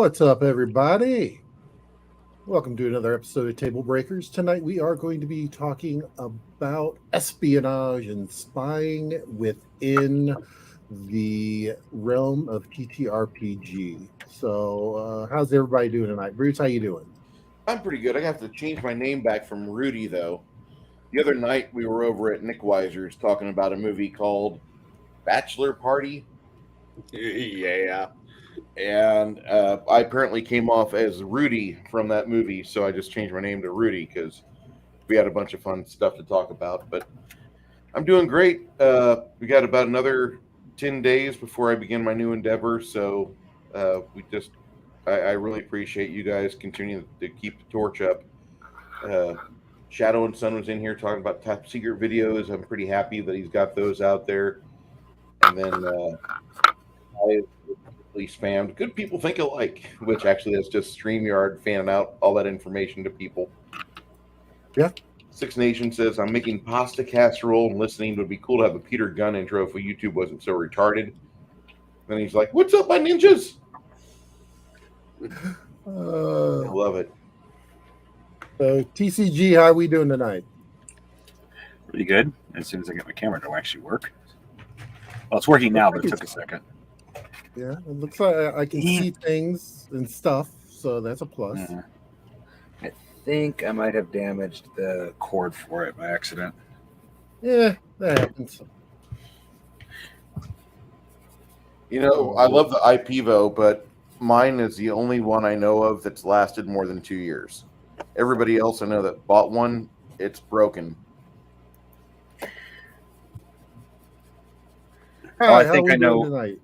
What's up, everybody? Welcome to another episode of Tablebreakers. Tonight we are going to be talking about espionage and spying within the realm of ttrpg. So, how's everybody doing tonight? Bruce, how you doing? I'm pretty good. I have to change my name back from Rudy, though. The other night we were over at Nick Weiser's talking about a movie called Bachelor Party. Yeah. And I apparently came off as Rudy from that movie, so I just changed my name to Rudy because we had a bunch of fun stuff to talk about. But I'm doing great. We got about another 10 days before I begin my new endeavor, so I really appreciate you guys continuing to keep the torch up. Shadow and Sun was in here talking about top secret videos. I'm pretty happy that he's got those out there. And then I spammed Good People Think Alike, which actually is just StreamYard fanning out all that information to people. Yeah. Six Nation says, I'm making pasta casserole and listening. It would be cool to have a Peter Gunn intro if YouTube wasn't so retarded. Then he's like, what's up, my ninjas? I love it. So, TCG, how are we doing tonight? Pretty good. As soon as I get my camera to actually work. Well, it's working now, but it took a second. Yeah, it looks like I can see things and stuff, so that's a plus. Yeah. I think I might have damaged the cord for it by accident. Yeah, that happens. You know, I love the IPVO, but mine is the only one I know of that's lasted more than 2 years. Everybody else I know that bought one, it's broken. Hi, I think I know. Tonight?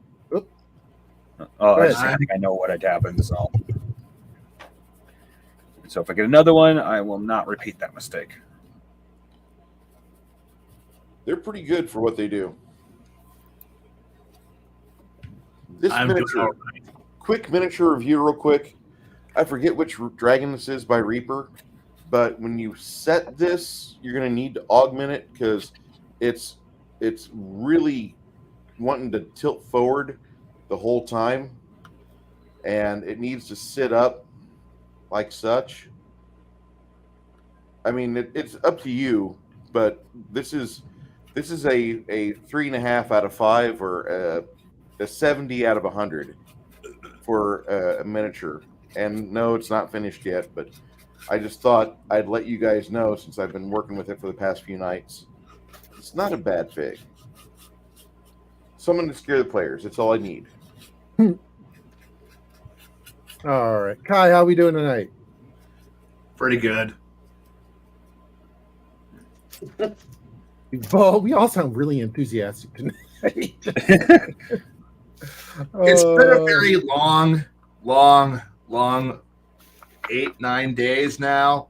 I think I know what had happened. So if I get another one, I will not repeat that mistake. They're pretty good for what they do. This miniature, quick miniature review, real quick. I forget which dragon this is by Reaper, but when you set this, you're going to need to augment it because it's really wanting to tilt forward the whole time, and it needs to sit up like such. I mean, it's up to you, but this is a 3.5 out of 5 or a 70 out of 100 for a miniature. And no, it's not finished yet, but I just thought I'd let you guys know since I've been working with it for the past few nights. It's not a bad fig. Someone to scare the players. That's all I need. All right. Kai, how we doing tonight? Pretty good. Well, we all sound really enthusiastic tonight. It's been a very long 8-9 days now.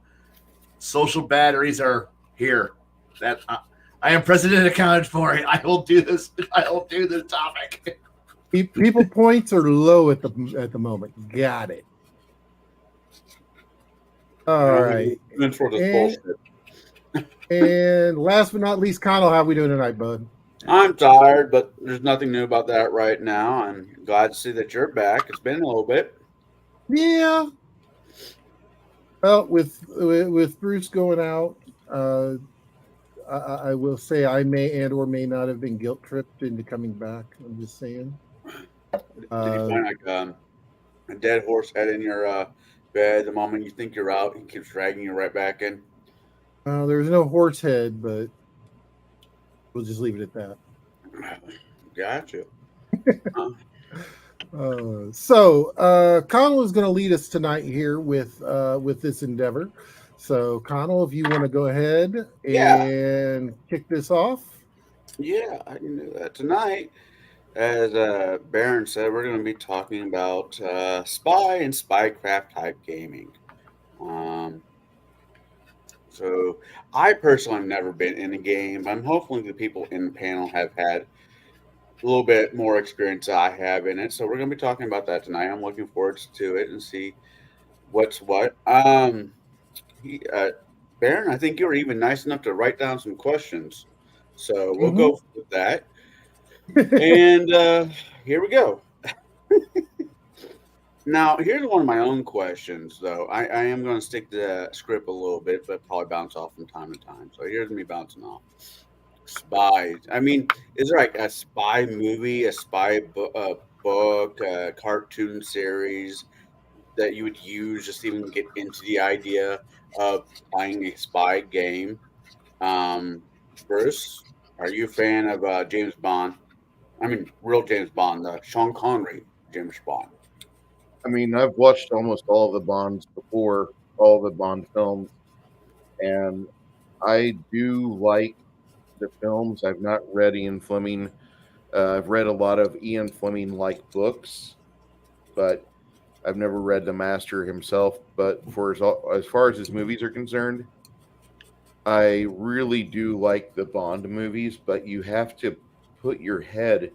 Social batteries are here. That I am president accounted for. I will do this. I will do this topic. People points are low at the moment. Got it. All right. For this bullshit. And last but not least, Connell, how we doing tonight, bud? I'm tired, but there's nothing new about that right now. I'm glad to see that you're back. It's been a little bit. Yeah. Well, with Bruce going out, I will say I may and or may not have been guilt tripped into coming back. I'm just saying. Did you find like a dead horse head in your bed the moment you think you're out? He keeps dragging you right back in. There's no horse head, but we'll just leave it at that. Gotcha. Connell is going to lead us tonight here with this endeavor. So, Connell, if you want to go ahead and kick this off. Yeah, I can do that tonight. As Baron said, we're going to be talking about spy and spycraft type gaming. So I personally have never been in a game. I'm hoping the people in the panel have had a little bit more experience I have in it. So we're going to be talking about that tonight. I'm looking forward to it and see what's what. Baron, I think you were even nice enough to write down some questions. So we'll go with that. And here we go. Now, here's one of my own questions, though. I am going to stick to the script a little bit, but probably bounce off from time to time. So here's me bouncing off. Spies. I mean, is there like a spy movie, a spy book, a cartoon series that you would use just to even get into the idea of playing a spy game? Bruce, are you a fan of James Bond? I mean, real James Bond, Sean Connery James Bond. I mean, I've watched almost all the Bonds before, all the Bond films, and I do like the films. I've not read Ian Fleming. I've read a lot of Ian Fleming like books, but I've never read the master himself. But as far as his movies are concerned, I really do like the Bond movies, but you have to put your head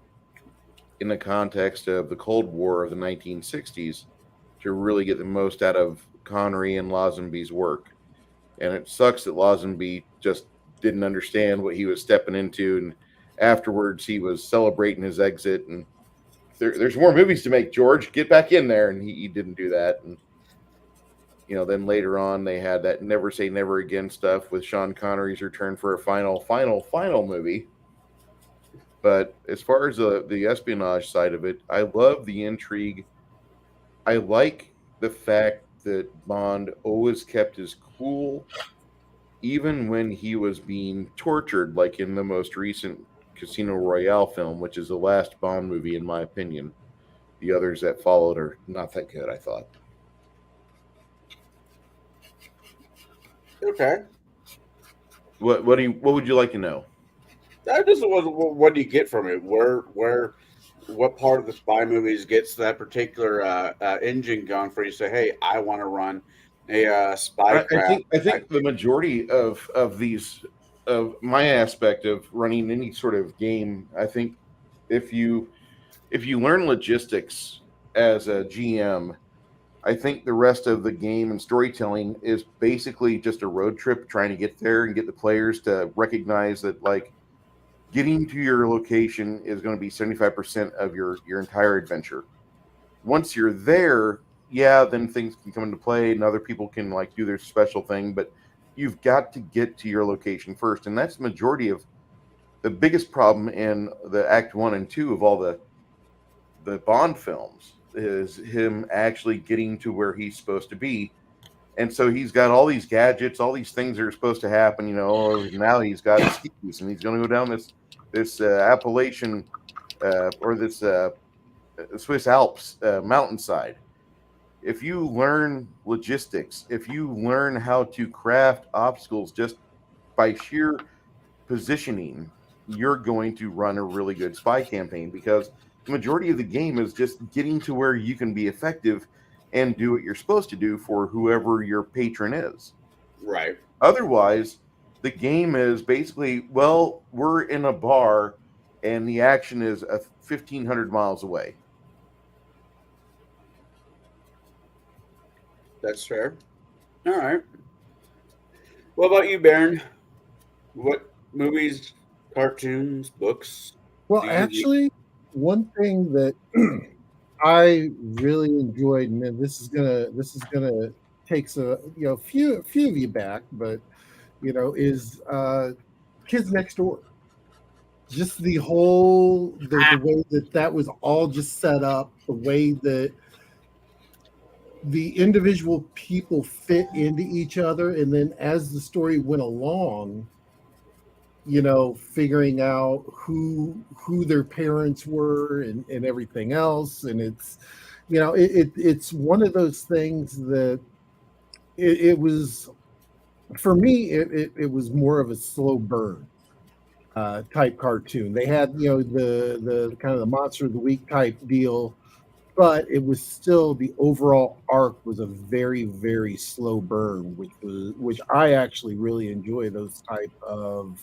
in the context of the Cold War of the 1960s to really get the most out of Connery and Lazenby's work. And it sucks that Lazenby just didn't understand what he was stepping into, and afterwards he was celebrating his exit. And there's more movies to make, George. Get back in there, and he didn't do that. And then later on they had that Never Say Never Again stuff with Sean Connery's return for a final movie. But as far as the espionage side of it, I love the intrigue. I like the fact that Bond always kept his cool, even when he was being tortured, like in the most recent Casino Royale film, which is the last Bond movie, in my opinion. The others that followed are not that good, I thought. Okay. What would you like to know? I just what do you get from it? What part of the spy movies gets that particular engine going for you? Say, hey, I want to run a spy craft. I think the majority of these, of my aspect of running any sort of game, I think if you learn logistics as a GM, I think the rest of the game and storytelling is basically just a road trip trying to get there and get the players to recognize that, like, getting to your location is going to be 75% of your entire adventure. Once you're there, yeah, then things can come into play and other people can like do their special thing, but you've got to get to your location first. And that's the majority of the biggest problem in the Act 1 and 2 of all the Bond films is him actually getting to where he's supposed to be. And so he's got all these gadgets, all these things that are supposed to happen, now he's got skis and he's going to go down this Appalachian or this Swiss Alps mountainside. If you learn logistics, if you learn how to craft obstacles just by sheer positioning, you're going to run a really good spy campaign, because the majority of the game is just getting to where you can be effective and do what you're supposed to do for whoever your patron is. Right. Otherwise, the game is basically, well, we're in a bar and the action is 1,500 miles away. That's fair. All right. What about you, Baron? What movies, cartoons, books? Well, actually, one thing that I really enjoyed, and then this is gonna take a few of you back, but is Kids Next Door. Just the whole the way that was all just set up, the way that the individual people fit into each other, and then as the story went along, figuring out who their parents were and everything else. And it's it's one of those things that it was, for me, it was more of a slow burn type cartoon. They had the kind of the monster of the week type deal, but it was still, the overall arc was a very, very slow burn, which I actually really enjoy those type of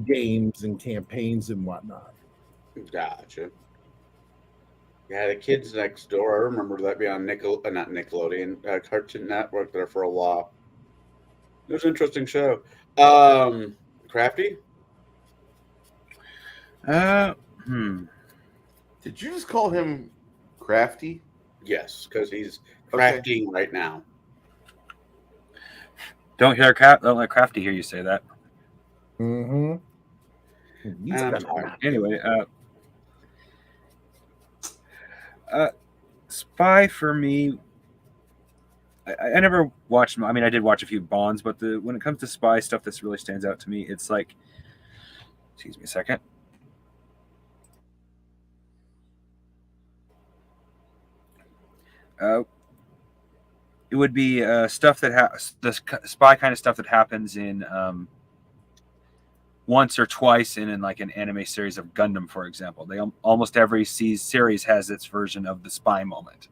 games and campaigns and whatnot. Gotcha. Yeah, the Kids Next Door. I remember that being on not Nickelodeon, Cartoon Network there for a while. It was an interesting show. Crafty? Did you just call him crafty? Yes, because he's Okay. crafting right now. Don't let Crafty hear you say that. Mm-hmm. And I'm sorry. Anyway, Spy for me, I never watched. I mean, I did watch a few Bonds, but when it comes to spy stuff, this really stands out to me. It's like, excuse me a second. It would be stuff that the spy kind of stuff that happens in once or twice in like an anime series of Gundam, for example. They almost every series has its version of the spy moment,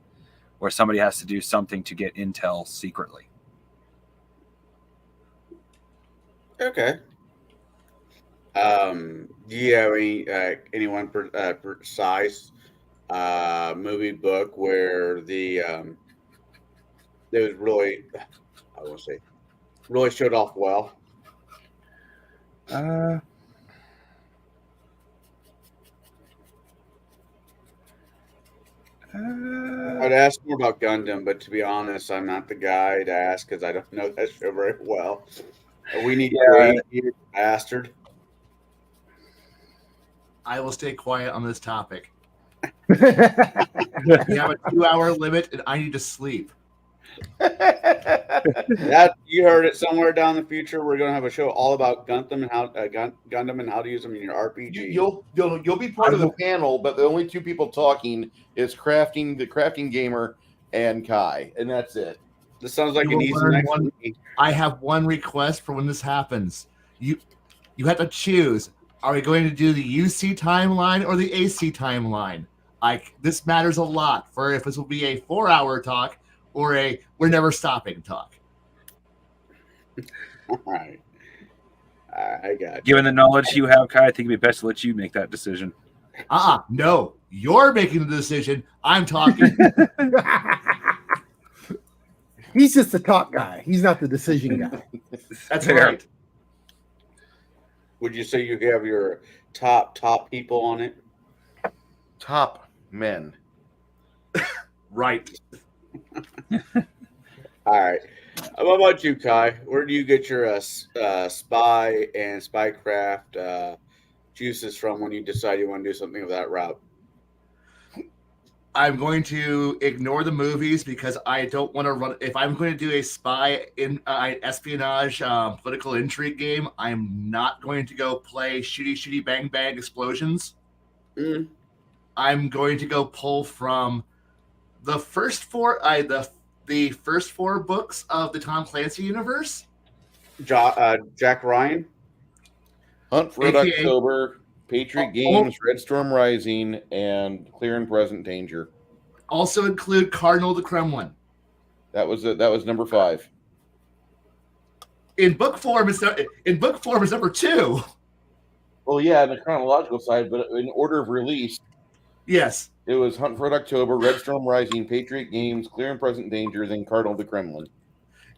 where somebody has to do something to get intel secretly. Okay. Do you have anyone precise movie book where there was really, I will say, really showed off well? I'd ask more about Gundam, but to be honest, I'm not the guy to ask because I don't know that show very well. We need to you bastard. I will stay quiet on this topic. We have a 2-hour limit, and I need to sleep. That you heard it somewhere down the future. We're going to have a show all about Gundam and how to use them in your RPG. You'll be part of the panel, but the only two people talking is the crafting gamer and Kai, and that's it. This sounds like an easy next week. I have one request for when this happens. You have to choose. Are we going to do the UC timeline or the AC timeline? This matters a lot for if this will be a 4-hour talk or a we're never stopping talk. All right. I got you. Given the knowledge you have, Kai, I think it'd be best to let you make that decision. No. You're making the decision. I'm talking. He's just the talk guy. He's not the decision guy. That's Fair. right. Would you say you have your top people on it? Top men. Right. All right. What about you, Kai? Where do you get your spy and spycraft juices from when you decide you want to do something of that route? I'm going to ignore the movies because I don't want to run. If I'm going to do a spy in espionage political intrigue game, I'm not going to go play shooty bang bang explosions. I'm going to go pull from the first four the first 4 books of the Tom Clancy universe. Jack Ryan, Hunt for Red AKA October, Patriot Games, Red Storm Rising, and Clear and Present Danger. Also include Cardinal the Kremlin. That was number 5. In book form, it's number 2. Well, yeah, in the chronological side, but in order of release, Yes. it was Hunt for Red October, Red Storm Rising, Patriot Games, Clear and Present Danger, then Cardinal the Kremlin.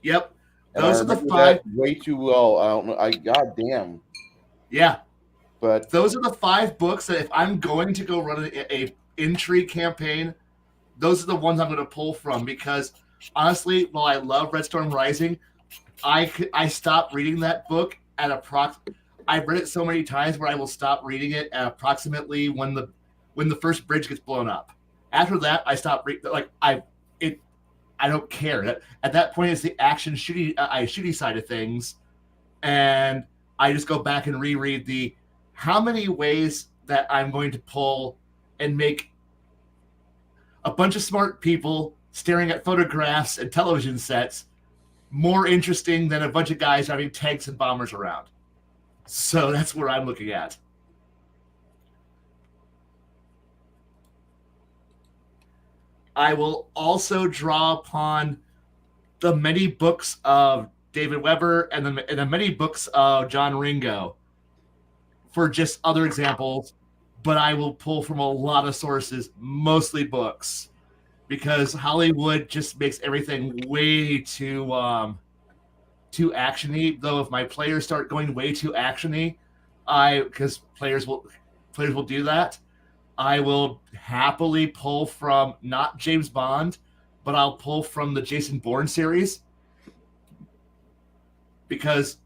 Yep. And Those I are the remember 5. that way too well. I don't know. Goddamn. Yeah. But Those are the 5 books that if I'm going to go run a intrigue campaign, those are the ones I'm going to pull from because honestly, while I love Red Storm Rising, I stopped reading that book at I've read it so many times where I will stop reading it at approximately when the first bridge gets blown up. After that, I stopped reading. I don't care. At that point, it's the action shooty side of things, and I just go back and reread how many ways that I'm going to pull and make a bunch of smart people staring at photographs and television sets more interesting than a bunch of guys having tanks and bombers around. So that's where I'm looking at. I will also draw upon the many books of David Weber and the many books of John Ringo for just other examples, but I will pull from a lot of sources, mostly books, because Hollywood just makes everything way too actiony. Though if my players start going way too actiony, because players will do that, I will happily pull from not James Bond, but I'll pull from the Jason Bourne series, because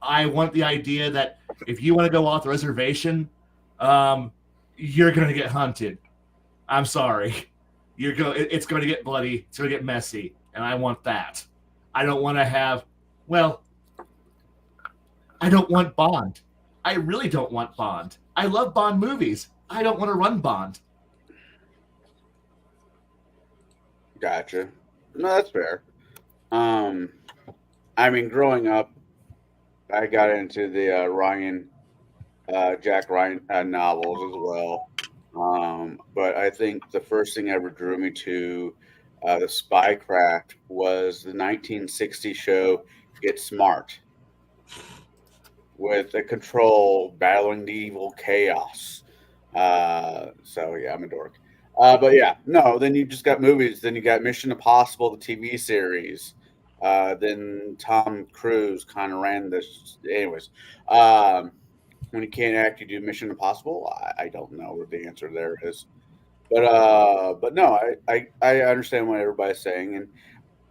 I want the idea that if you want to go off the reservation, you're going to get hunted. I'm sorry. It's going to get bloody. It's going to get messy. And I want that. I don't want to have, I don't want Bond. I really don't want Bond. I love Bond movies. I don't want to run Bond. Gotcha. No, that's fair. I mean, growing up, I got into the Jack Ryan novels as well. But I think the first thing ever drew me to the spycraft was the 1960 show Get Smart, with the Control battling the evil chaos. So yeah, I'm a dork. But yeah, no. Then you just got movies. Then you got Mission Impossible, the TV series. Then Tom Cruise kind of ran this. Anyways, when you can't act, you do Mission Impossible. I don't know what the answer there is, but no, I understand what everybody's saying, and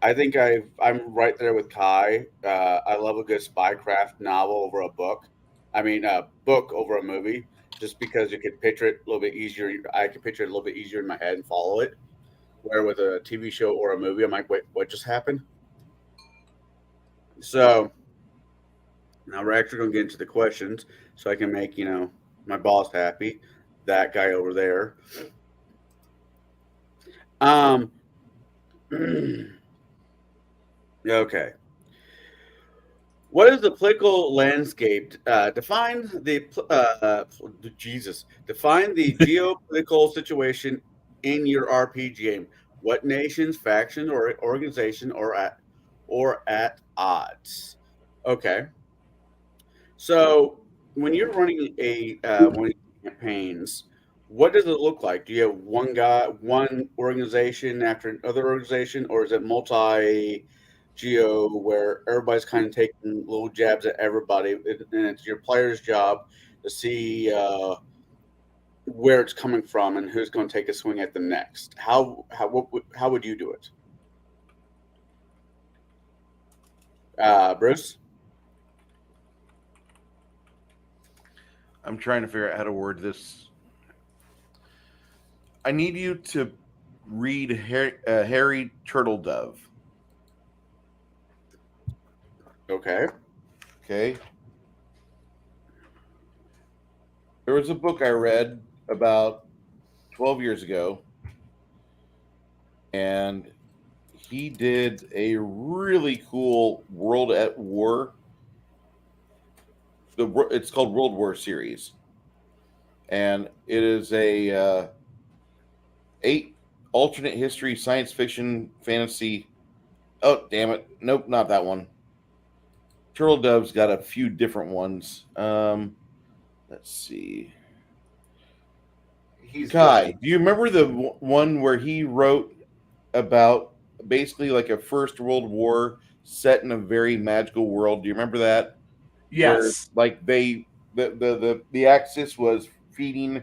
I think I'm right there with Kai. I love a good spycraft novel over a book. I mean, a book over a movie, just because you could picture it a little bit easier. I could picture it a little bit easier in my head and follow it. Where with a TV show or a movie, I'm like, wait, what just happened? So now we're actually going to get into the questions, so I can make my boss happy. That guy over there. Okay. What is the political landscape? Define the geopolitical situation in your RPG game. What nations, factions, or organization are at odds? Okay. So when you're running one of these campaigns, what does it look like? Do you have one guy, one organization after another organization, or is it multi-geo where everybody's kind of taking little jabs at everybody, and it's your player's job to see where it's coming from and who's going to take a swing at them next? How would you do it, Bruce? I'm trying to figure out how to word this. I need you to read Harry Turtledove. Okay. Okay. There was a book I read about 12 years ago, and he did a really cool World at War. It's called World War series, and it is a 8 alternate history science fiction fantasy. Oh, damn it! Nope, not that one. Turtledove's got a few different ones. Let's see. Kai, do you remember the one where he wrote about basically like a First World War set in a very magical world? Do you remember that? Yes. Where, like the Axis was feeding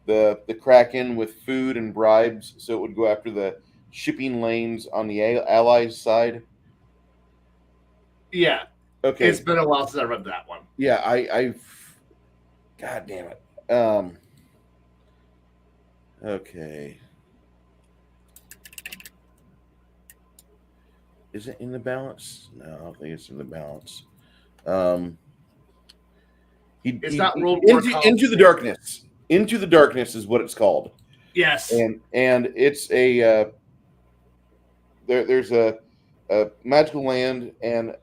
the Kraken with food and bribes, so it would go after the shipping lanes on the Allies side. Yeah. Okay. It's been a while since I read that one. Yeah, I've. God damn it. Okay. Is it in the balance? No, I don't think it's in the balance. It's not World War Into the Darkness. Into the Darkness is what it's called. Yes. And it's a there's a magical land, and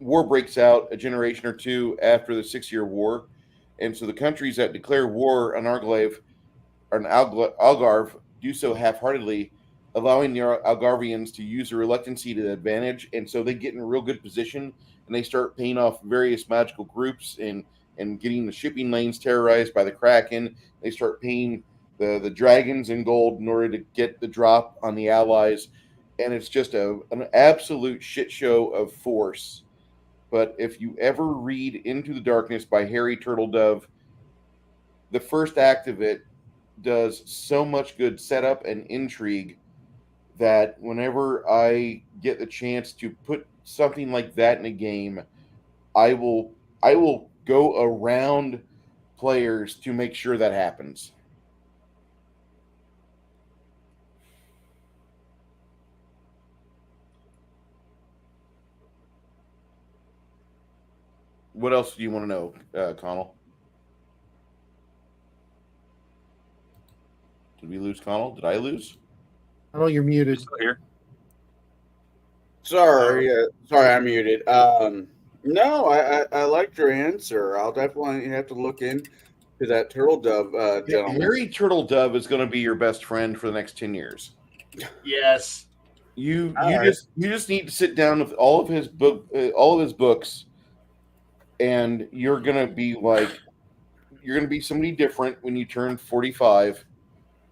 war breaks out a generation or two after the 6-year war, and so the countries that declare war on Algarve do so half-heartedly, allowing the Algarvians to use their reluctancy to advantage, and so they get in a real good position, and they start paying off various magical groups and getting the shipping lanes terrorized by the Kraken. They start paying the dragons in gold in order to get the drop on the Allies, and it's just an absolute shit show of force. But if you ever read Into the Darkness by Harry Turtledove, the first act of it does so much good setup and intrigue that whenever I get the chance to put something like that in a game, I will go around players to make sure that happens. What else do you want to know, Connell? Did we lose Connell? Did I lose? Oh, you're muted. Still here. Sorry, I'm muted. No, I liked your answer. I'll definitely have to look into that turtle dove gentleman. Harry Turtle Dove is going to be your best friend for the next 10 years. Yes. You right. just need to sit down with all of his books, and you're gonna be somebody different when you turn 45,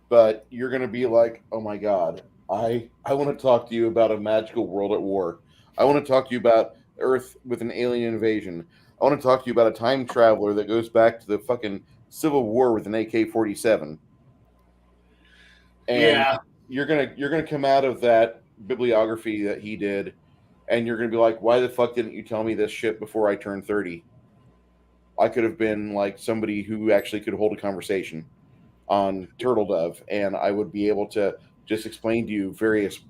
but you're gonna be like, oh my god, I want to talk to you about a magical world at war. I want to talk to you about Earth with an alien invasion. I want to talk to you about a time traveler that goes back to the fucking Civil War with an AK-47. And Yeah. you're gonna come out of that bibliography that he did, and you're gonna be like, why the fuck didn't you tell me this shit before I turned 30? I could have been like somebody who actually could hold a conversation on Turtle Dove, and I would be able to just explain to you various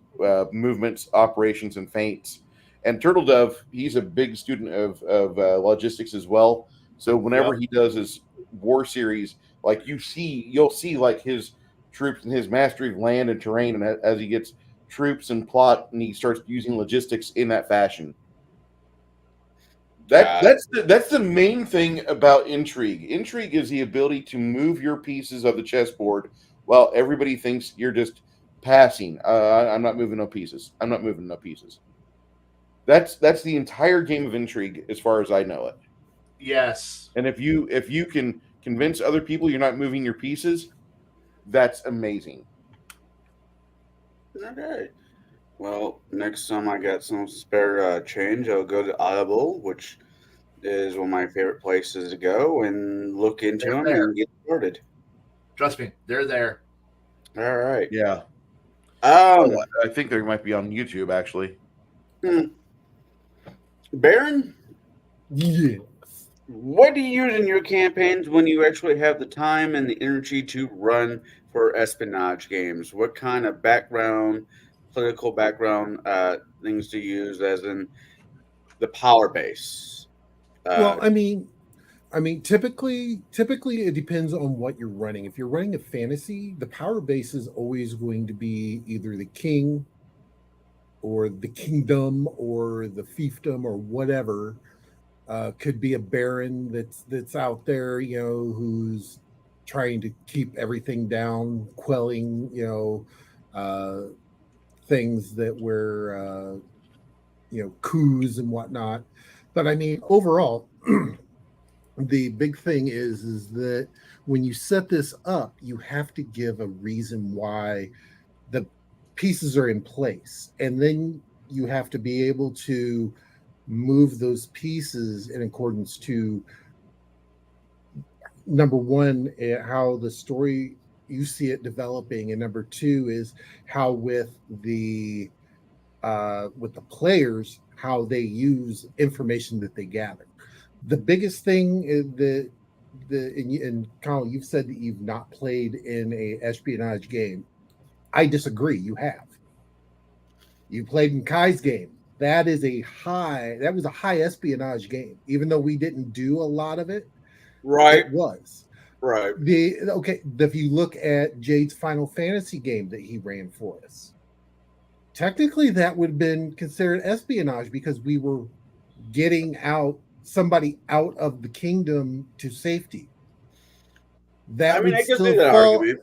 movements, operations, and feints. And Turtle Dove, he's a big student of logistics as well. So whenever he does his war series, like you'll see like his troops and his mastery of land and terrain, and as he gets troops and plot, and he starts using logistics in that fashion. That's the main thing about intrigue. Intrigue is the ability to move your pieces of the chessboard while everybody thinks you're just passing. I'm not moving no pieces. I'm not moving no pieces. That's the entire game of intrigue, as far as I know it. Yes. And if you can convince other people you're not moving your pieces, that's amazing. Okay. Well, next time I got some spare change, I'll go to Audible, which is one of my favorite places to go and look into them and get started. Trust me, they're there. All right. Yeah. I think they might be on YouTube, actually. Baron? Yes. What do you use in your campaigns when you actually have the time and the energy to run for espionage games? What kind of political background things to use, as in the power base? Well, I mean, typically it depends on what you're running. If you're running a fantasy, the power base is always going to be either the king or the kingdom or the fiefdom or whatever. Could be a baron that's out there, who's trying to keep everything down, quelling, things that were, coups and whatnot. But I mean, overall, the big thing is that when you set this up, you have to give a reason why the pieces are in place, and then you have to be able to move those pieces in accordance to, number one, how the story you see it developing, and number two is how with the players, how they use information that they gather. The biggest thing is and Colin, you've said that you've not played in a espionage game. I disagree. You have. You played in Kai's game. That was a high espionage game, even though we didn't do a lot of it. Right. It was. Right. If you look at Jade's Final Fantasy game that he ran for us, technically that would have been considered espionage because we were getting somebody out of the kingdom to safety. That I can see that argument.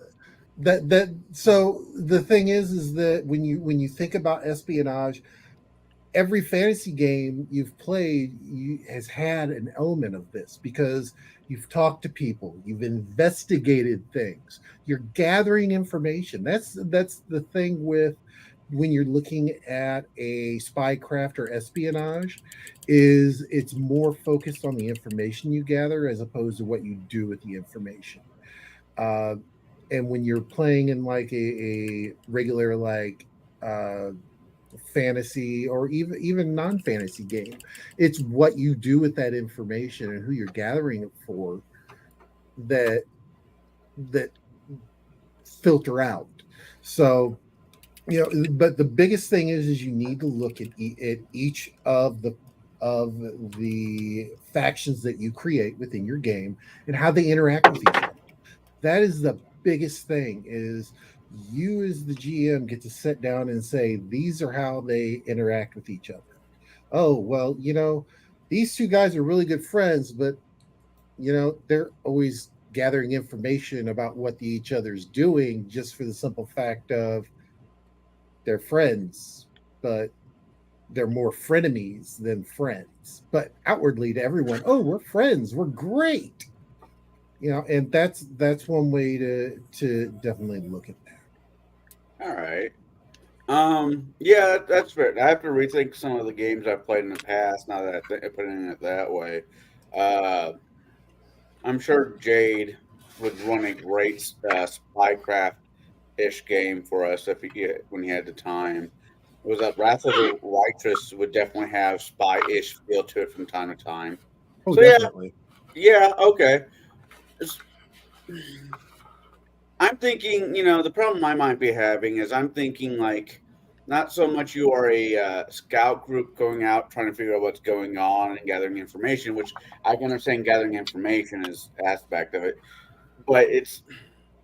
So the thing is that when you think about espionage, every fantasy game you've played has had an element of this, because you've talked to people, you've investigated things, you're gathering information. That's the thing with when you're looking at a spycraft or espionage, is it's more focused on the information you gather as opposed to what you do with the information. and when you're playing in like a regular like fantasy or even non-fantasy game, it's what you do with that information and who you're gathering it for that filter out. So, but the biggest thing is you need to look at each of the factions that you create within your game and how they interact with each other. That is the biggest thing. Is you as the GM get to sit down and say these are how they interact with each other. Oh well, these two guys are really good friends, but they're always gathering information about what each other's doing just for the simple fact of they're friends, but they're more frenemies than friends. But outwardly to everyone, oh, we're friends, we're great. And that's one way to definitely look at that. All right. Yeah, that's fair. I have to rethink some of the games I've played in the past now that I put it that way. I'm sure Jade would run a great spycraft-ish game for us when he had the time. It was that Wrath of the Righteous would definitely have spy-ish feel to it from time to time. Oh, so definitely. Yeah, okay. I'm thinking, the problem I might be having is I'm thinking like not so much you are a scout group going out trying to figure out what's going on and gathering information, which I can understand gathering information is aspect of it, but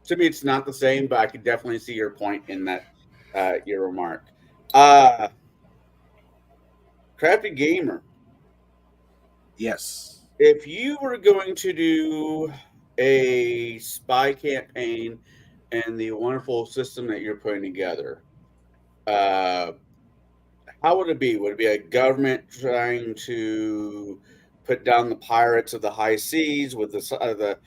to me it's not the same. But I could definitely see your point in that your remark. Crafty Gamer. Yes. If you were going to do a spy campaign and the wonderful system that you're putting together, how would it be? Would it be a government trying to put down the pirates of the high seas? Would the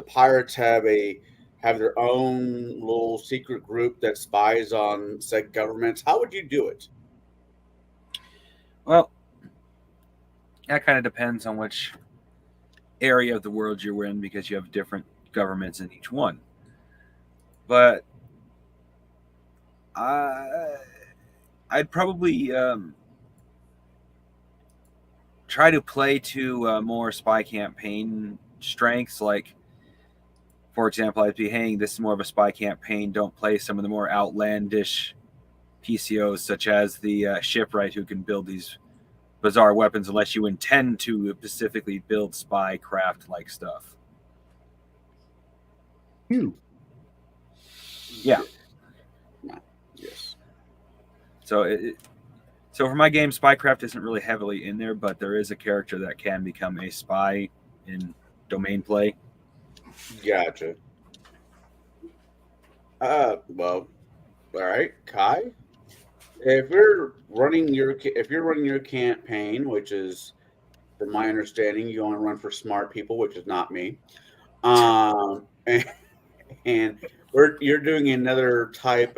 pirates have their own little secret group that spies on said governments? How would you do it? Well, that kind of depends on which area of the world you're in, because you have different governments in each one. But I'd probably try to play to more spy campaign strengths. Like, for example, I'd be, hey, this is more of a spy campaign. Don't play some of the more outlandish PCOs, such as the shipwright who can build these bizarre weapons unless you intend to specifically build spy craft like stuff. Yeah. Yes. So for my game, spycraft isn't really heavily in there, but there is a character that can become a spy in domain play. Gotcha. Well, all right, Kai. If you're running your campaign, which is, from my understanding, you only run for smart people, which is not me. And you're doing another type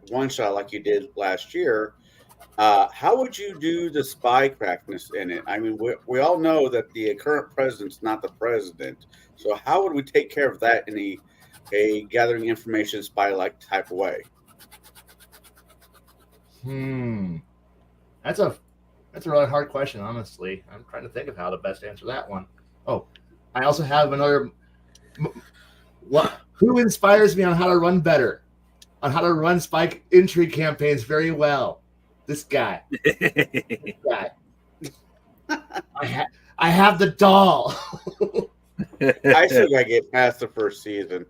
one shot like you did last year. How would you do the spycraftness in it? I mean, we all know that the current president's not the president. So how would we take care of that in a gathering information spy-like type of way? That's a really hard question, honestly. I'm trying to think of how to best answer that one. Oh, I also have another. Who inspires me on how to run better, on how to run spy intrigue campaigns very well? This guy. This guy. I have the doll. I still gotta get past the first season.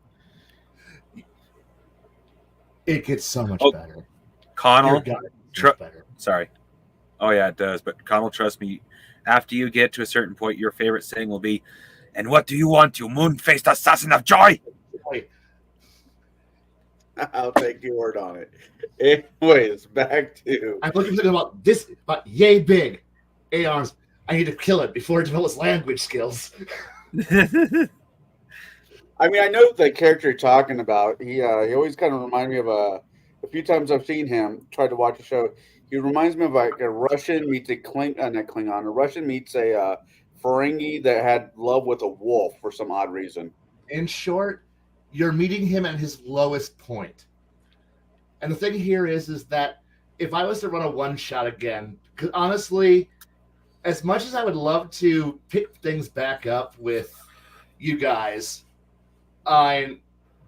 It gets so much better. Connell, better. Sorry. Oh yeah, it does. But Connell, trust me, after you get to a certain point, your favorite saying will be, "And what do you want, you moon-faced assassin of joy?" I'll take your word on it. Anyways, back to. I'm looking about this, but yay big ARs. I need to kill it before it develops language skills. I mean, I know the character you're talking about. He always kind of reminds me of a few times I've seen him, tried to watch a show. He reminds me of like a Russian meets a a Russian meets a Ferengi that had love with a wolf for some odd reason. In short, you're meeting him at his lowest point. And the thing here is that if I was to run a one-shot again, because honestly, as much as I would love to pick things back up with you guys, I'm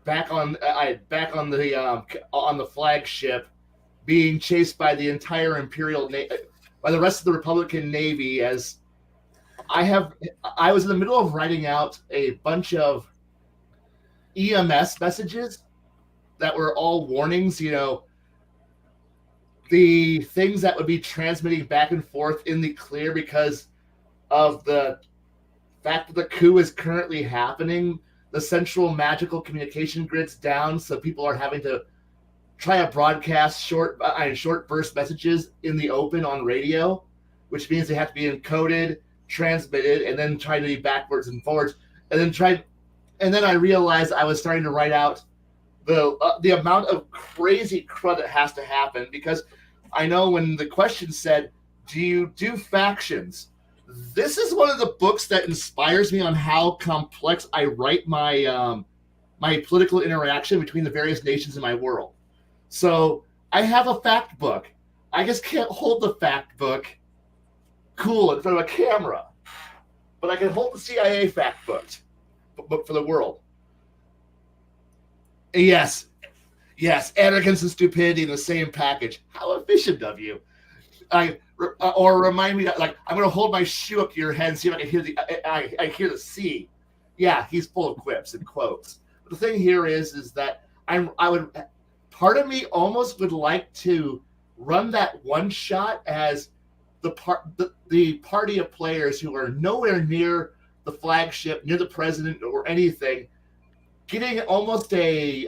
back on the flagship, being chased by the entire by the rest of the Republican Navy. As I was in the middle of writing out a bunch of EMS messages that were all warnings, the things that would be transmitting back and forth in the clear because of the fact that the coup is currently happening. The central magical communication grid's down, so people are having to try to broadcast short burst messages in the open on radio, which means they have to be encoded, transmitted, and then try to be backwards and forwards. And then I realized I was starting to write out the amount of crazy crud that has to happen, because I know when the question said, do you do factions? This is one of the books that inspires me on how complex I write my my political interaction between the various nations in my world. So I have a fact book. I just can't hold the fact book cool in front of a camera, but I can hold the CIA fact book for the world. Yes, arrogance and stupidity in the same package. How efficient of you! Or remind me that, like, I'm going to hold my shoe up to your head and see if I can hear I hear the C. Yeah, he's full of quips and quotes. But the thing here is that part of me almost would like to run that one shot as the party of players who are nowhere near the flagship, near the president or anything, getting almost a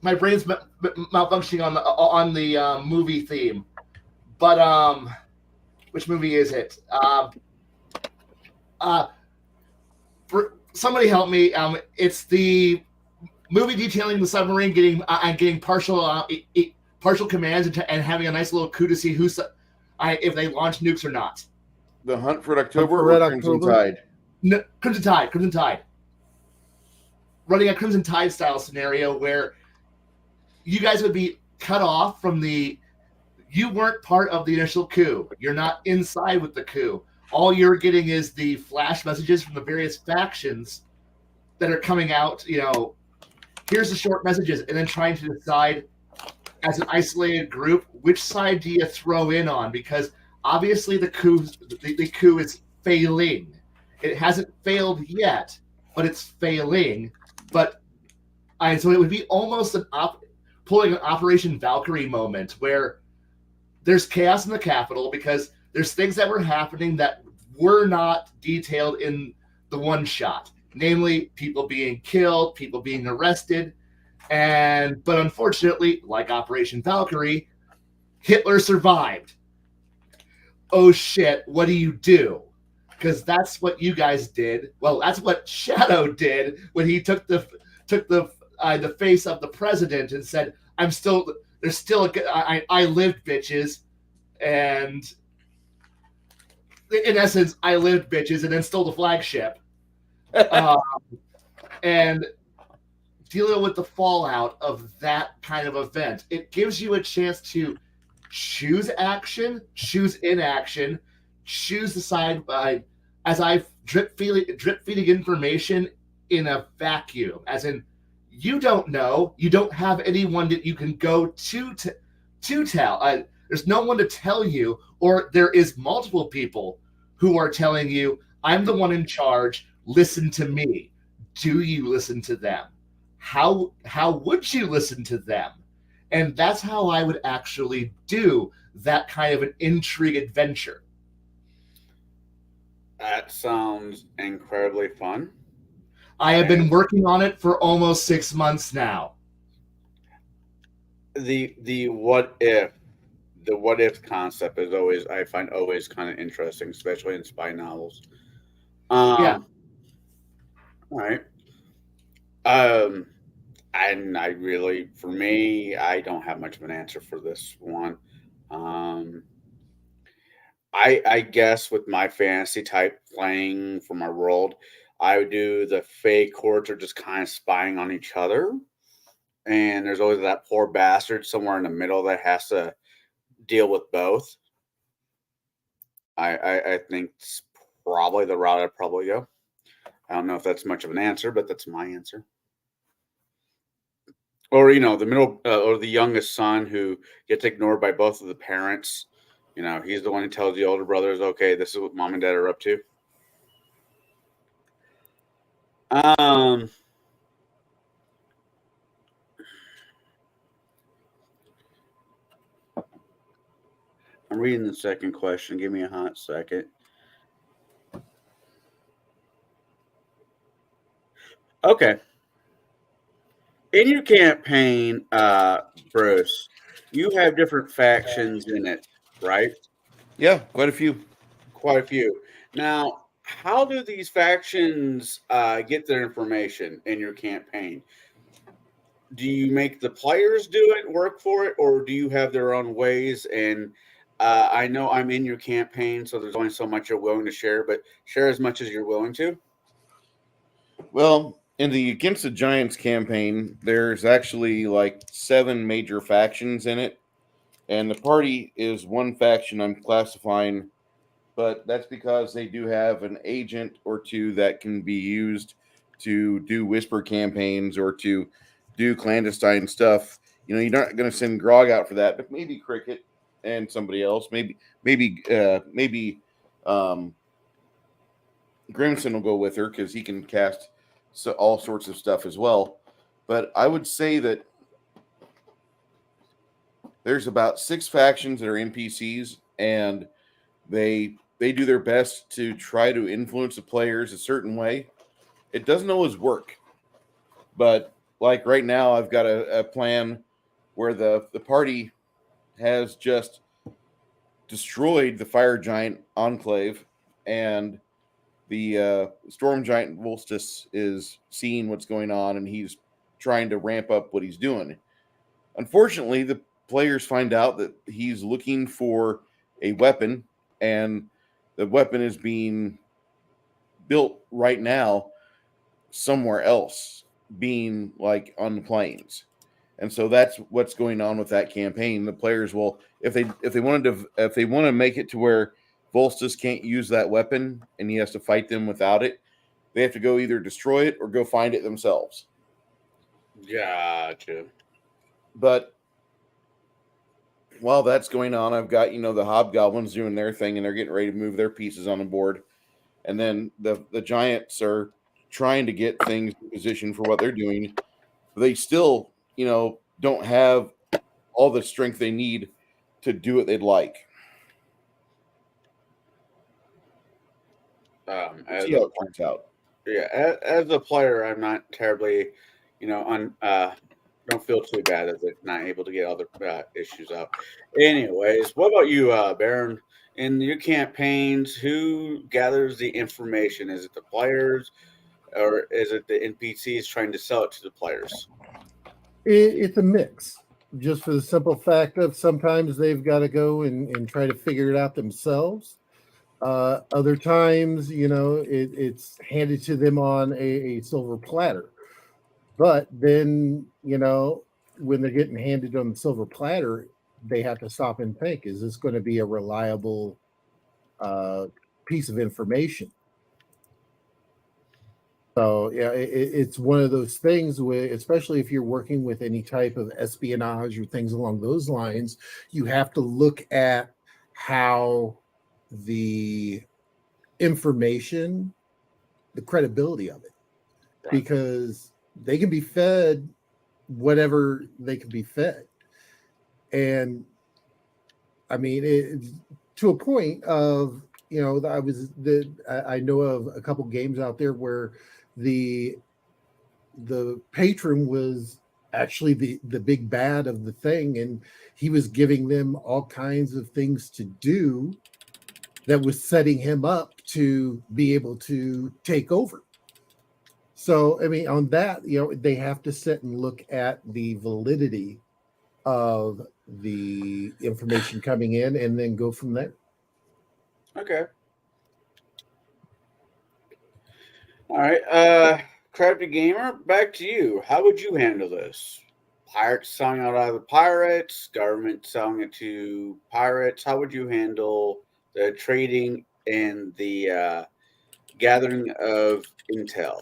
my brain's malfunctioning on the movie theme. But which movie is it? Somebody help me. It's the movie detailing the submarine getting partial commands and having a nice little coup to see if they launch nukes or not. The Hunt for Red October Red or Crimson October? Tide? No, Crimson Tide. Running a Crimson Tide style scenario where you guys would be cut off from you weren't part of the initial coup. You're not inside with the coup. All you're getting is the flash messages from the various factions that are coming out. Here's the short messages, and then trying to decide as an isolated group, which side do you throw in on? Because obviously the coup is failing. It hasn't failed yet, but it's failing. So it would be almost pulling an Operation Valkyrie moment where there's chaos in the Capitol because there's things that were happening that were not detailed in the one shot, namely people being killed, people being arrested, but unfortunately, like Operation Valkyrie, Hitler survived. Oh shit, what do you do? Because that's what you guys did. Well, that's what Shadow did when he took the face of the president and said, I lived, bitches. And in essence, I lived, bitches, and then stole the flagship. And dealing with the fallout of that kind of event, it gives you a chance to choose action, choose inaction, choose the side as I drip feeding information in a vacuum, as in you don't know, you don't have anyone that you can go to tell. There's no one to tell you, or there is multiple people who are telling you, I'm the one in charge, listen to me. Do you listen to them? How would you listen to them? And that's how I would actually do that kind of an intrigue adventure. That sounds incredibly fun. I have been working on it for almost 6 months now. The what if concept is always, I find, always kind of interesting, especially in spy novels. Yeah. All right. And I really, for me, I don't have much of an answer for this one. I guess with my fantasy type playing for my world, I would do the fake courts are just kind of spying on each other. And there's always that poor bastard somewhere in the middle that has to deal with both. I think it's probably the route I'd probably go. I don't know if that's much of an answer, but that's my answer. Or the middle or the youngest son who gets ignored by both of the parents. He's the one who tells the older brothers, "Okay, this is what mom and dad are up to." I'm reading the second question. Give me a hot second. Okay. In your campaign, Bruce, you have different factions in it, right? Yeah, quite a few. Quite a few. Now, how do these factions get their information in your campaign? Do you make the players do it, work for it, or do you have their own ways? And I know I'm in your campaign, so there's only so much you're willing to share, but share as much as you're willing to. Well, in the Against the Giants campaign, there's actually like 7 major factions in it. And the party is one faction I'm classifying, but that's because they do have an agent or two that can be used to do whisper campaigns or to do clandestine stuff. You're not going to send Grog out for that, but maybe Cricket and somebody else. Maybe Grimson will go with her because he can cast all sorts of stuff as well. But I would say that there's about 6 factions that are NPCs, and they do their best to try to influence the players a certain way. It doesn't always work, but like right now, I've got a plan where the party has just destroyed the fire giant enclave, and the storm giant Volstis is seeing what's going on, and he's trying to ramp up what he's doing. Unfortunately, the players find out that he's looking for a weapon, and the weapon is being built right now somewhere else, being like on the plains. And so that's what's going on with that campaign. The players will, if they want to make it to where Volstis can't use that weapon and he has to fight them without it, they have to go either destroy it or go find it themselves. Gotcha. But while that's going on, I've got, the hobgoblins doing their thing, and they're getting ready to move their pieces on the board. And then the giants are trying to get things in position for what they're doing. But they still, don't have all the strength they need to do what they'd like. See how it turns out. Yeah, as a player, I'm not terribly, don't feel too bad as it's not able to get other issues out. Anyways, what about you, Baron? In your campaigns, who gathers the information? Is it the players, or is it the NPCs trying to sell it to the players? It's a mix, just for the simple fact of sometimes they've got to go and try to figure it out themselves. Other times, it's handed to them on a silver platter. But then, when they're getting handed on the silver platter, they have to stop and think, is this going to be a reliable piece of information? So, yeah, it's one of those things where, especially if you're working with any type of espionage or things along those lines, you have to look at how the information, the credibility of it, Right. because they can be fed whatever they can be fed. And I mean, to a point of, I know of a couple games out there where the patron was actually the big bad of the thing, and he was giving them all kinds of things to do that was setting him up to be able to take over. So, I mean, on that, they have to sit and look at the validity of the information coming in and then go from there. Okay. All right. Crafty Gamer, back to you. How would you handle this? Pirates selling out other pirates, government selling it to pirates. How would you handle the trading and the gathering of intel?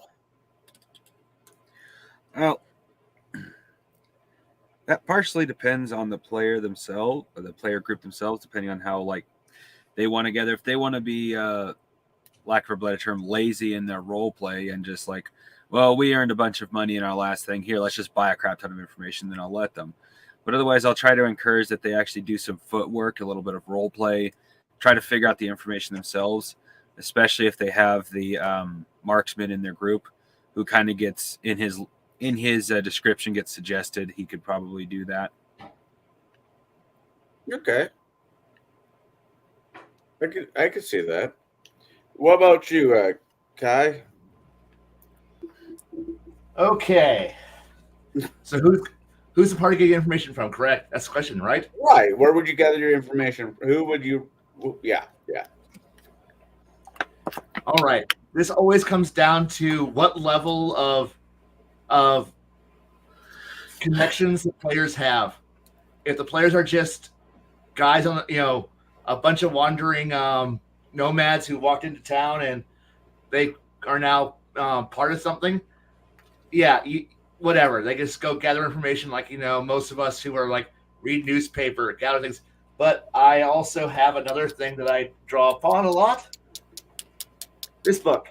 Well, that partially depends on the player themselves, or the player group themselves, depending on how they want to gather. If they want to be, lack of a better term, lazy in their role play and just well, we earned a bunch of money in our last thing here, let's just buy a crap ton of information, then I'll let them. But otherwise, I'll try to encourage that they actually do some footwork, a little bit of role play, try to figure out the information themselves, especially if they have the marksman in their group who kind of gets in his description gets suggested he could probably do that. Okay. I could see that. What about you, Kai? Okay. So who's the party getting information from? Correct. That's the question, right? Right. Where would you gather your information? Who would you? Yeah. All right. This always comes down to what level of connections the players have. If the players are just guys on, a bunch of wandering nomads who walked into town and they are now part of something, yeah, whatever. They just go gather information like, most of us who are read newspaper, gather things. But I also have another thing that I draw upon a lot. This book.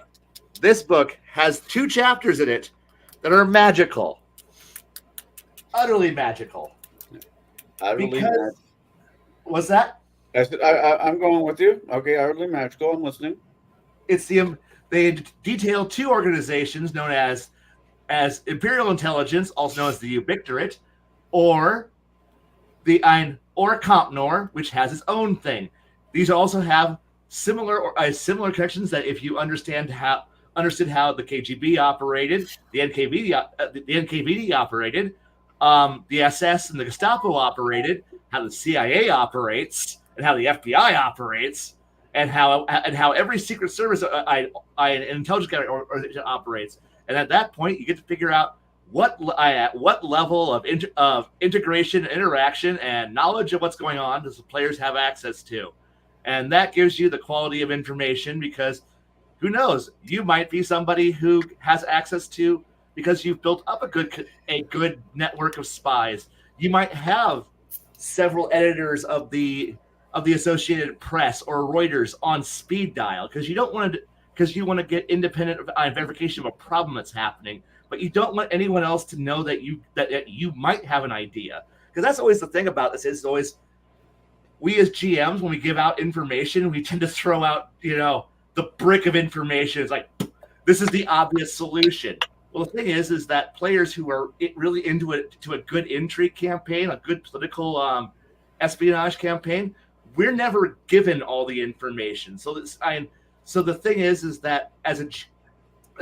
This book has 2 chapters in it that are magical. Utterly magical. What's that? I'm going with you. Okay, utterly magical. I'm listening. It's they detail 2 organizations known as Imperial Intelligence, also known as the Ubictorate, or the Ein or Compnor, which has its own thing. These also have similar connections that if you understood how the KGB operated, the NKVD operated, the SS and the Gestapo operated, how the CIA operates, and how the FBI operates, and how every secret service an intelligence organization operates. And at that point, you get to figure out what level of integration, interaction, and knowledge of what's going on does the players have access to. And that gives you the quality of information, because who knows, you might be somebody who has access to, because you've built up a good network of spies. You might have several editors of the Associated Press or Reuters on speed dial, because you want to get independent verification of a problem that's happening, but you don't want anyone else to know that you might have an idea. Because that's always the thing about this, is always, we as GMs, when we give out information, we tend to throw out, the brick of information. It's like, this is the obvious solution. Well, the thing is that players who are really into it, to a good intrigue campaign, a good political espionage campaign, we're never given all the information. So the thing is that as a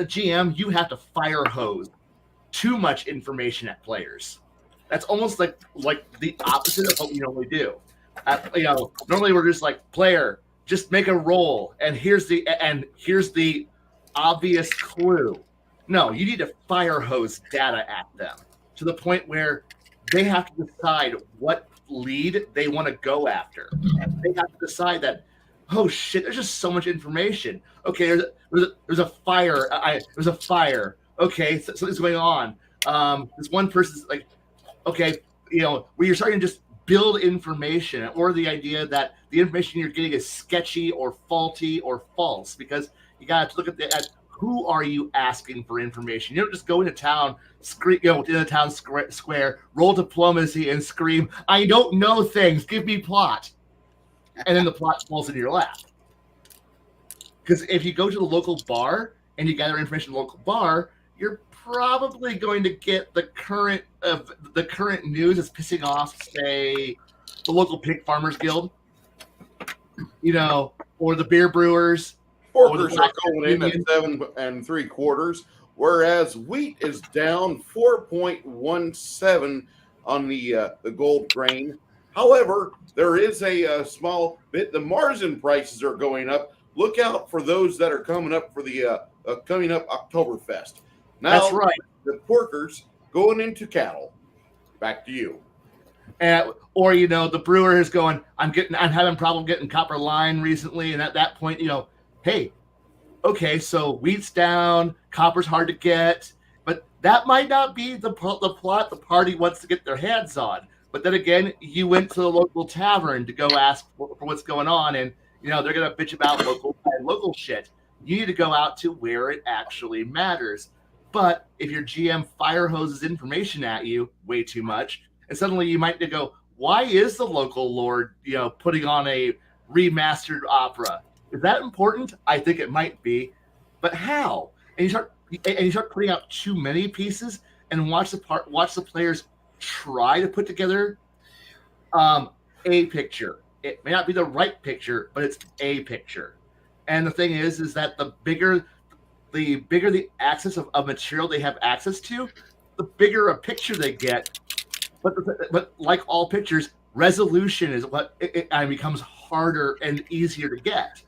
GM, you have to fire hose too much information at players. That's almost like the opposite of what we normally do. Normally we're just like, player, just make a roll, and here's the obvious clue. No, you need to fire hose data at them to the point where they have to decide what lead they want to go after. And they have to decide that, oh shit, there's just so much information. Okay, there's a fire. There's a fire. Okay, something's going on. This one person's like, okay, where you're starting to just build information, or the idea that the information you're getting is sketchy or faulty or false, because you got to look at who are you asking for information. You don't just go into town, scream, in the town square, roll diplomacy, and scream, "I don't know things. Give me plot," and then the plot falls into your lap. Because if you go to the local bar and you gather information at the local bar, you're probably going to get the current news that's pissing off, say, the local pig farmers guild, or the beer brewers. Porkers are going in at 7 3/4, whereas wheat is down 4.17 on the gold grain. However, there is a small bit. The Marzen prices are going up. Look out for those that are coming up for the coming up Oktoberfest. Now, That's right. The porkers going into cattle. Back to you. Or the brewer is going, I'm having problem getting copper line recently, and at that point, hey, okay, so wheat's down, copper's hard to get, but that might not be the plot the party wants to get their hands on. But then again, you went to the local tavern to go ask for what's going on, and they're gonna bitch about local shit. You need to go out to where it actually matters. But if your GM fire hoses information at you way too much, and suddenly you might go, why is the local lord, putting on a remastered opera? Is that important? I think it might be, but how? And you start putting out too many pieces, and watch the players try to put together a picture. It may not be the right picture, but it's a picture. And the thing is that the bigger the access of material they have access to, the bigger a picture they get. But like all pictures, resolution is what it becomes harder and easier to get.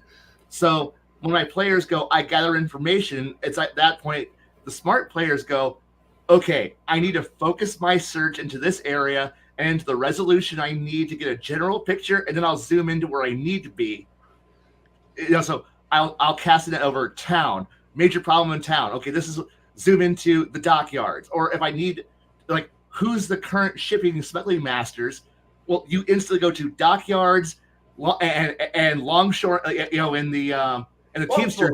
So when my players go, I gather information, it's at that point, the smart players go, okay, I need to focus my search into this area and into the resolution I need to get a general picture, and then I'll zoom into where I need to be. So I'll cast it over town. Major problem in town. Okay, this is zoom into the dockyards. Or if I need, who's the current shipping smuggling masters? Well, you instantly go to dockyards and longshore, in the Teamsters,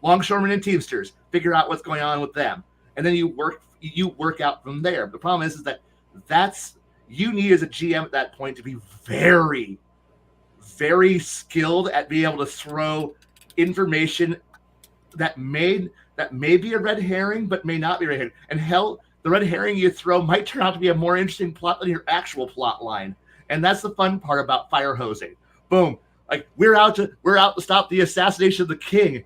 longshoremen and Teamsters. Figure out what's going on with them, and then you work out from there. The problem is that's you need as a GM at that point to be very, very skilled at being able to throw information that may be a red herring, but may not be a red herring. And hell, the red herring you throw might turn out to be a more interesting plot than your actual plot line. And that's the fun part about fire hosing. Boom. We're out to stop the assassination of the king,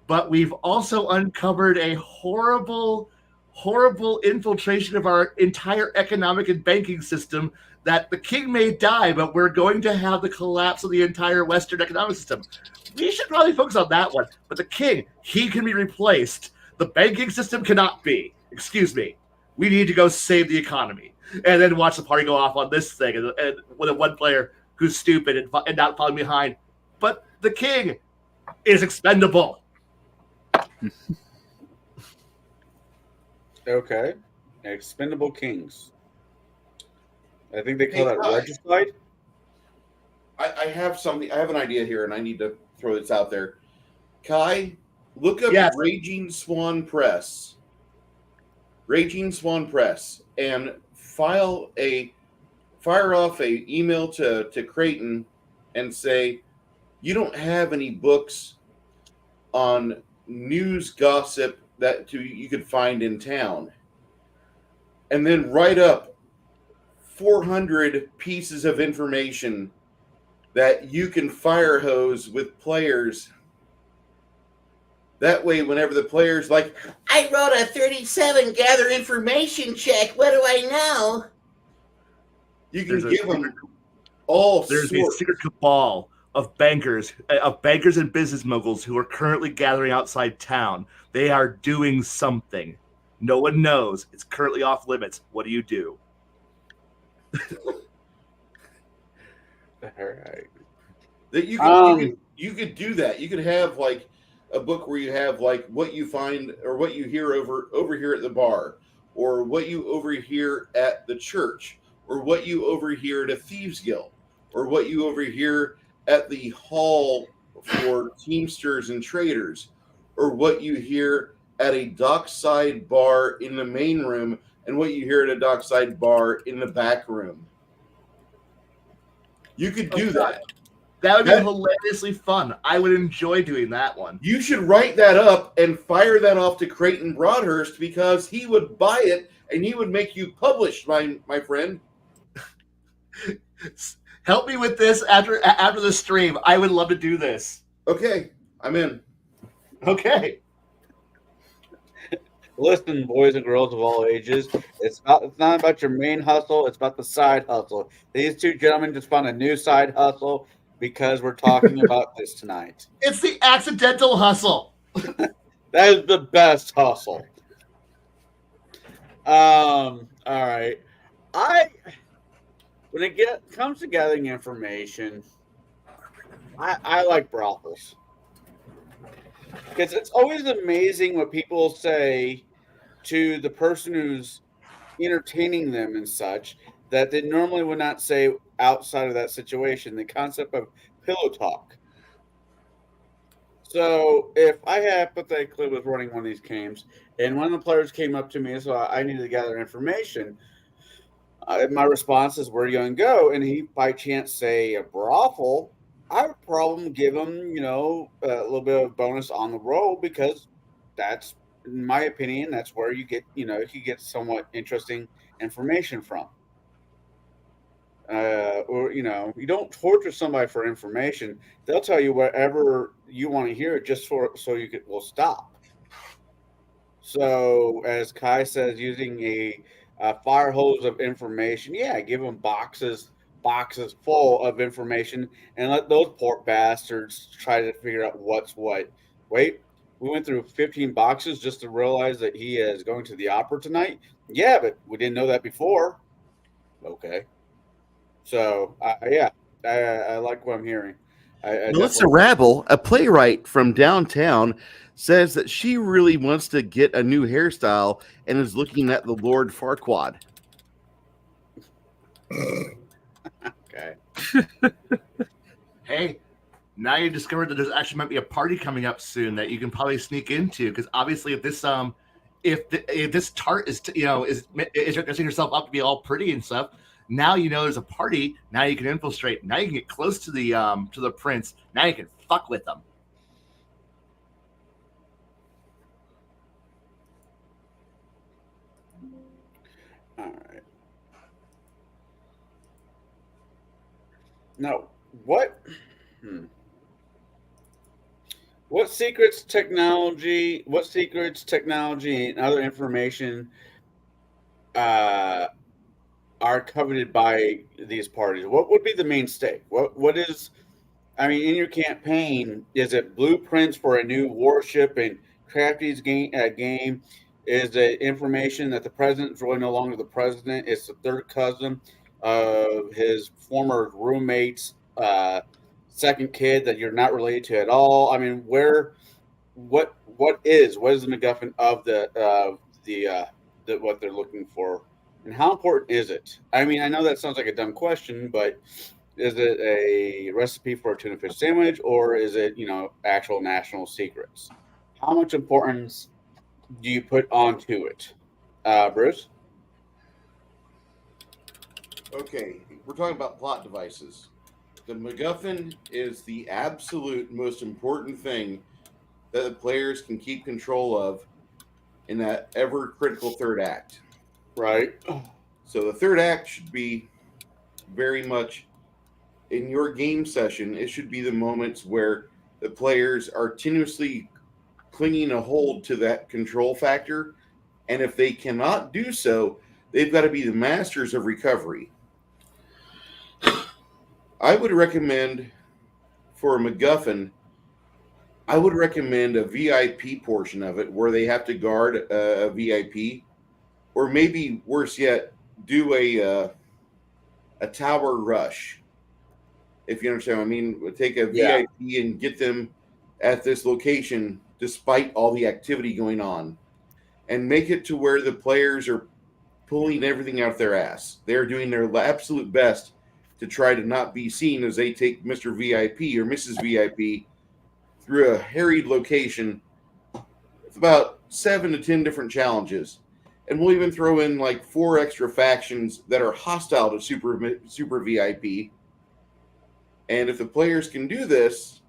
but we've also uncovered a horrible, horrible infiltration of our entire economic and banking system that the king may die, but we're going to have the collapse of the entire Western economic system. We should probably focus on that one. But the king, he can be replaced. The banking system cannot be. Excuse me. We need to go save the economy. And then watch the party go off on this thing. And with one player who's stupid and not following behind. But the king is expendable. Okay. Expendable kings. I think they call that regicide. I have something. I have an idea here, and I need to throw this out there. Kai, look up Raging Swan Press. Raging Swan Press, and fire off a email to Creighton and say, you don't have any books on news gossip that you could find in town. And then write up 400 pieces of information that you can fire hose with players. That way, whenever the player's like, I wrote a 37 gather information check, what do I know? You can give them all sorts. There's a secret cabal of bankers and business moguls who are currently gathering outside town. They are doing something. No one knows. It's currently off limits. What do you do? All right. That you could do that. You could have a book where you have what you find or what you hear over here at the bar, or what you overhear at the church, or what you overhear at a thieves guild, or what you overhear at the hall for teamsters and traders, or what you hear at a dockside bar in the main room, and what you hear at a dockside bar in the back room. You could do that. That would be hilariously fun. I would enjoy doing that one. You should write that up and fire that off to Creighton Broadhurst, because he would buy it and he would make you published, my friend. Help me with this after the stream. I would love to do this. Okay, I'm in. Okay. Listen, boys and girls of all ages, it's not about your main hustle, it's about the side hustle. These two gentlemen just found a new side hustle because we're talking about this tonight. It's the accidental hustle. That is the best hustle. All right. When it comes to gathering information, I like brothels. Because it's always amazing what people say to the person who's entertaining them and such that they normally would not say outside of that situation. The concept of pillow talk. So if I hypothetically was running one of these games and one of the players came up to me, so I needed to gather information, my response is, where are you going to go? And he by chance say a brothel, I would probably give him, a little bit of bonus on the roll because that's, in my opinion, that's where you get, you get somewhat interesting information from. Or you don't torture somebody for information. They'll tell you whatever you want to hear just so you will stop. So as Kai says, using a fire hose of information, yeah, give them boxes full of information and let those poor bastards try to figure out what's what. Wait, we went through 15 boxes just to realize that he is going to the opera tonight. Yeah, but we didn't know that before. Okay. So, I like what I'm hearing. Melissa Rabble, a playwright from downtown, says that she really wants to get a new hairstyle and is looking at the Lord Farquaad. Okay. Hey, now you discovered that there's actually might be a party coming up soon that you can probably sneak into, because obviously if this tart is dressing herself up to be all pretty and stuff, now there's a party. Now you can infiltrate. Now you can get close to the prince. Now you can fuck with them. All right. Now, what secrets, technology, and other information are coveted by these parties? What would be the main stake? What is, in your campaign, is it blueprints for a new warship and Crafty's game? Is it information that the president is really no longer the president? It's the third cousin of his former roommate's second kid that you're not related to at all? What is the MacGuffin of the what they're looking for? And how important is it? I know that sounds like a dumb question, but is it a recipe for a tuna fish sandwich, or is it, actual national secrets? How much importance do you put onto it? Bruce? Okay, we're talking about plot devices. The MacGuffin is the absolute most important thing that the players can keep control of in that ever critical third act. Right. So the third act should be very much in your game session. It should be the moments where the players are tenuously clinging a hold to that control factor. And if they cannot do so, they've got to be the masters of recovery. I would recommend for a MacGuffin, I would recommend a VIP portion of it where they have to guard a VIP. Or maybe worse yet, do a tower rush. If you understand, take a VIP and get them at this location despite all the activity going on, and make it to where the players are pulling everything out their ass. They're doing their absolute best to try to not be seen as they take Mr. VIP or Mrs. VIP through a harried location with about 7 to 10 different challenges. And we'll even throw in like 4 extra factions that are hostile to super VIP. And if the players can do this,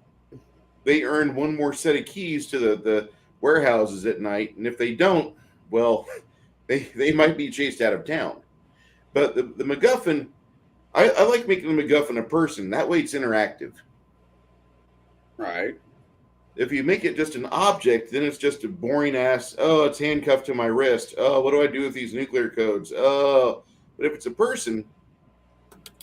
they earn 1 more set of keys to the warehouses at night. And if they don't, well, they might be chased out of town. But the MacGuffin, I like making the MacGuffin a person. That way it's interactive. Right. If you make it just an object, then it's just a boring ass, oh, it's handcuffed to my wrist. Oh, what do I do with these nuclear codes? Oh, but if it's a person,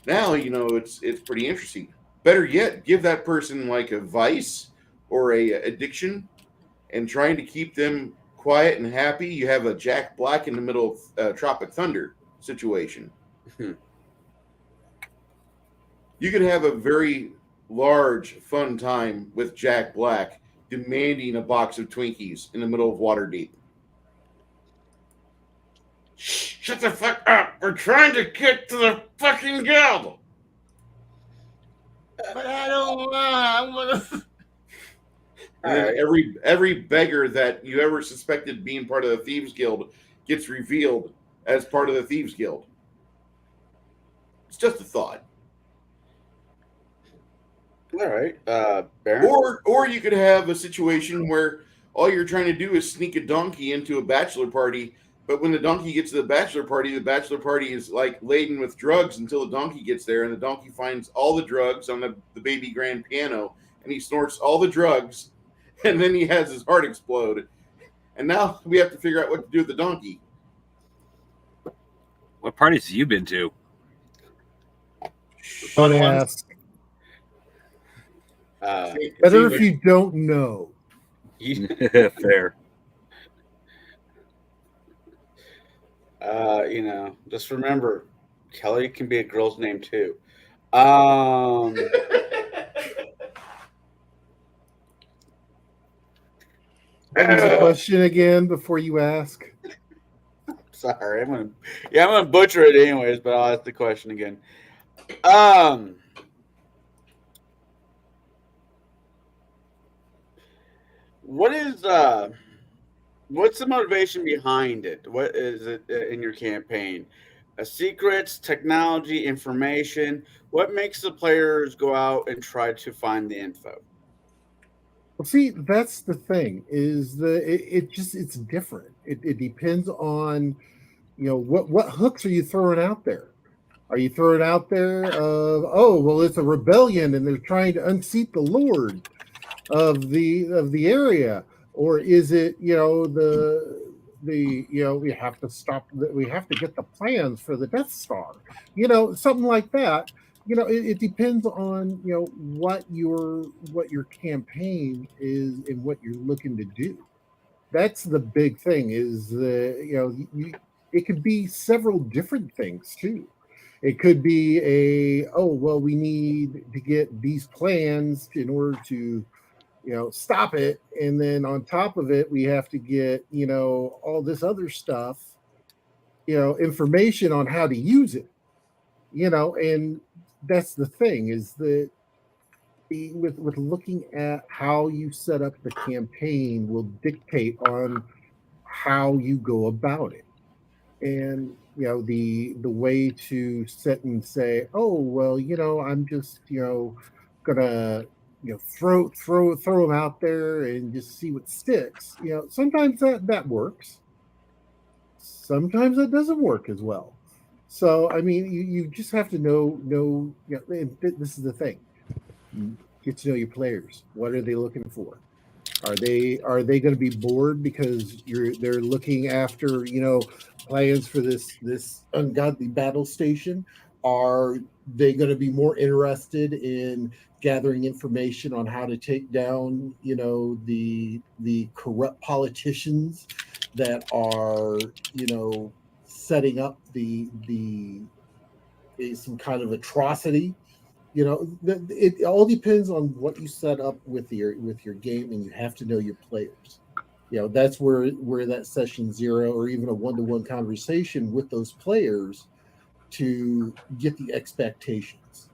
now, it's pretty interesting. Better yet, give that person like a vice or a addiction and trying to keep them quiet and happy. You have a Jack Black in the middle of Tropic Thunder situation. You could have a very large, fun time with Jack Black demanding a box of Twinkies in the middle of Waterdeep. Shut the fuck up! We're trying to get to the fucking guild! But I don't want. I want to. And then every beggar that you ever suspected being part of the Thieves Guild gets revealed as part of the Thieves Guild. It's just a thought. All right, Baron. Or you could have a situation where all you're trying to do is sneak a donkey into a bachelor party, but when the donkey gets to the bachelor party is like laden with drugs until the donkey gets there, and the donkey finds all the drugs on the baby grand piano, and he snorts all the drugs, and then he has his heart explode. And now we have to figure out what to do with the donkey. What parties have you been to? Don't ask. Better if you don't know. Fair. Just remember, Kelly can be a girl's name too. What was the question again before you ask? Sorry, I'm gonna butcher it anyways, but I'll ask the question again. What's the motivation behind it? What is it in your campaign? Secrets, technology, information. What makes the players go out and try to find the info? Well, see, that's the thing. Is it's different. It depends on what hooks are you throwing out there. Are you throwing out there it's a rebellion and they're trying to unseat the Lord of the area, or is it we have to stop we have to get the plans for the Death Star, something like that. It depends on what your campaign is and what you're looking to do. That's the big thing. Is it could be several different things too. It could be we need to get these plans in order to stop it, and then on top of it we have to get all this other stuff, information on how to use it, and that's the thing, is that with looking at how you set up the campaign will dictate on how you go about it. And the way to sit and say, I'm just gonna throw them out there and just see what sticks. Sometimes that works. Sometimes that doesn't work as well. So I mean, you just have to know. This is the thing. Get to know your players. What are they looking for? Are they going to be bored because they're looking after plans for this ungodly battle station? Are they going to be more interested in gathering information on how to take down the corrupt politicians that are setting up some kind of atrocity? It all depends on what you set up with your game, and you have to know your players. That's where that session 0 or even a one-to-one conversation with those players to get the expectations.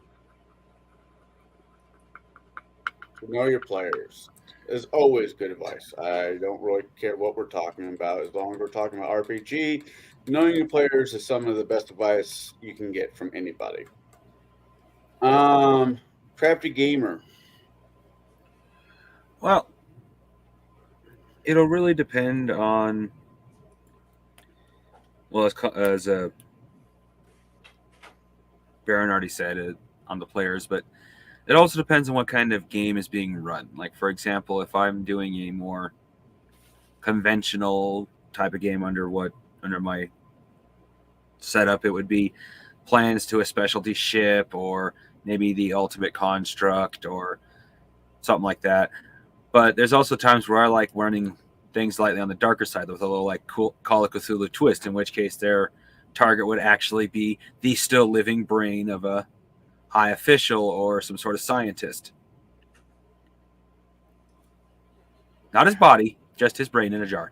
To know your players is always good advice. I don't really care what we're talking about, as long as we're talking about RPG. Knowing your players is some of the best advice you can get from anybody. Crafty Gamer. Well, it'll really depend on, as Baron already said, on the players, but It also depends on what kind of game is being run. Like, for example, if I'm doing a more conventional type of game under my setup, it would be plans to a specialty ship or maybe the ultimate construct or something like that. But there's also times where I like running things slightly on the darker side with a little like Call of Cthulhu twist, in which case their target would actually be the still living brain of a high official or some sort of scientist. Not his body, just his brain in a jar.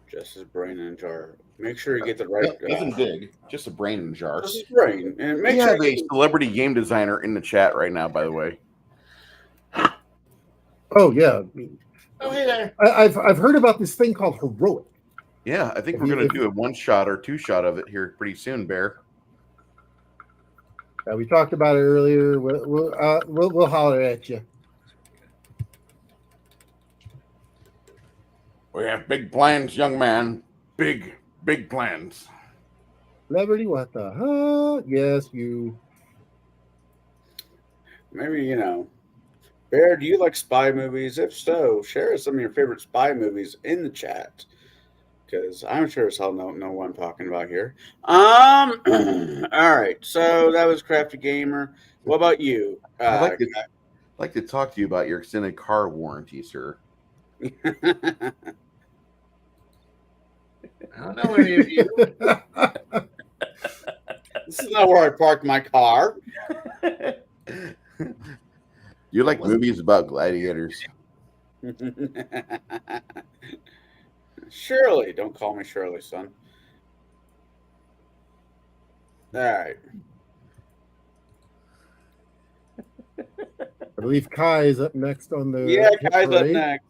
Just his brain in a jar. Make sure you get the right Nothing big, just a brain in a jar. Just his brain. And make We sure have a celebrity game designer in the chat right now, by the way. Oh yeah, Oh, hey there. I've heard about this thing called heroic. Yeah, I think we're going to do a 1-shot or 2-shot of it here pretty soon, Bear. We talked about it earlier. We'll holler at you. We have big plans, young man. Big plans. Celebrity, what the huh? Yes, you. maybe, Bear, do you like spy movies? If so, share some of your favorite spy movies in the chat. Because I'm sure as hell know what I'm talking about here. All right. So that was Crafty Gamer. What about you? I'd like to talk to you about your extended car warranty, sir. I don't know any of you. This is not where I parked my car. You like movies about gladiators? Shirley. Don't call me Shirley, son. All right. I believe Kai is up next on the. Yeah, Kai's up parade. next.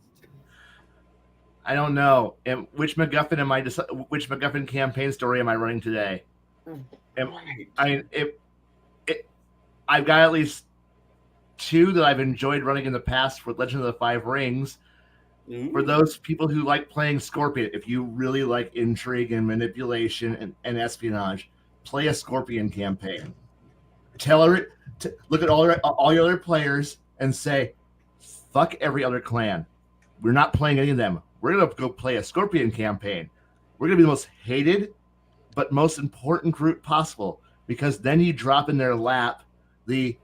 I don't know. And which MacGuffin which MacGuffin campaign story am I running today? I've got at least 2 that I've enjoyed running in the past with Legend of the Five Rings. For those people who like playing Scorpion, if you really like intrigue and manipulation and espionage, play a Scorpion campaign. Look at all your other players and say, fuck every other clan. We're not playing any of them. We're going to go play a Scorpion campaign. We're going to be the most hated but most important group possible, because then you drop in their lap there's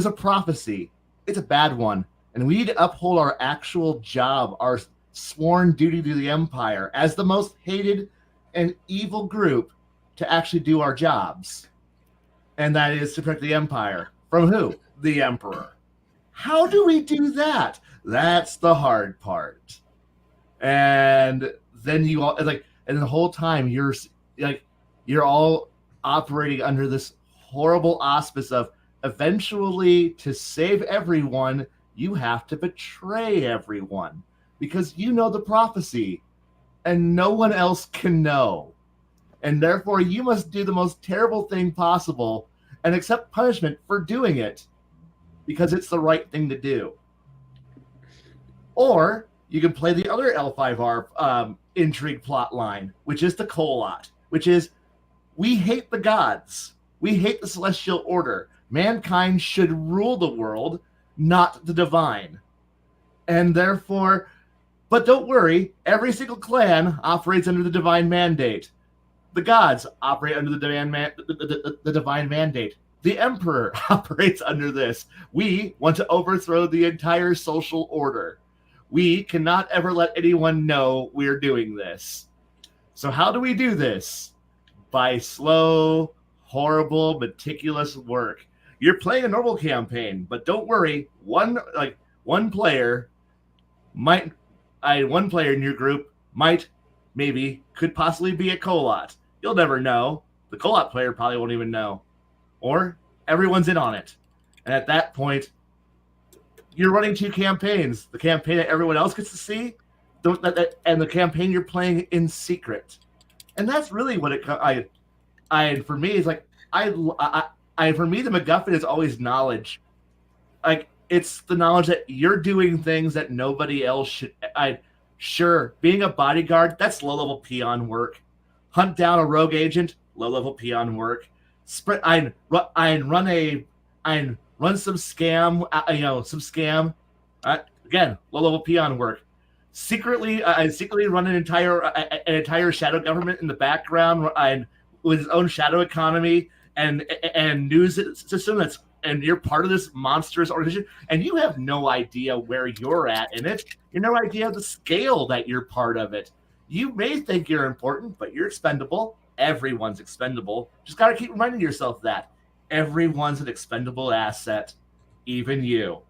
a prophecy. It's a bad one. And we need to uphold our actual job, our sworn duty to the Empire as the most hated and evil group to actually do our jobs. And that is to protect the Empire. From who? The Emperor. How do we do that? That's the hard part. And then you all and the whole time you're all operating under this horrible auspice of eventually, to save everyone, you have to betray everyone, because you know the prophecy and no one else can know. And therefore you must do the most terrible thing possible and accept punishment for doing it, because it's the right thing to do. Or you can play the other L5R intrigue plot line, which is the Kolot, which is, we hate the gods. We hate the celestial order. Mankind should rule the world, not the divine. And therefore, but don't worry, every single clan operates under the divine mandate. The gods operate under the divine mandate. The Emperor operates under this. We want to overthrow the entire social order. We cannot ever let anyone know we're doing this. So how do we do this? By slow, horrible, meticulous work. You're playing a normal campaign, but don't worry. One player in your group could possibly be a Kolot. You'll never know. The Kolot player probably won't even know. Or everyone's in on it. And at that point, you're running 2 campaigns. The campaign that everyone else gets to see, and the campaign you're playing in secret. And that's really what for me, it's like, for me, the MacGuffin is always knowledge. Like, it's the knowledge that you're doing things that nobody else should. Sure, being a bodyguard, that's low-level peon work. Hunt down a rogue agent, low-level peon work. Run run some scam, again, low-level peon work. Secretly run an entire shadow government in the background and with its own shadow economy and news system and you're part of this monstrous organization, and you have no idea where you're at in it. You have no idea the scale that you're part of it. You may think you're important, but you're expendable. Everyone's expendable. Just got to keep reminding yourself that. Everyone's an expendable asset, even you.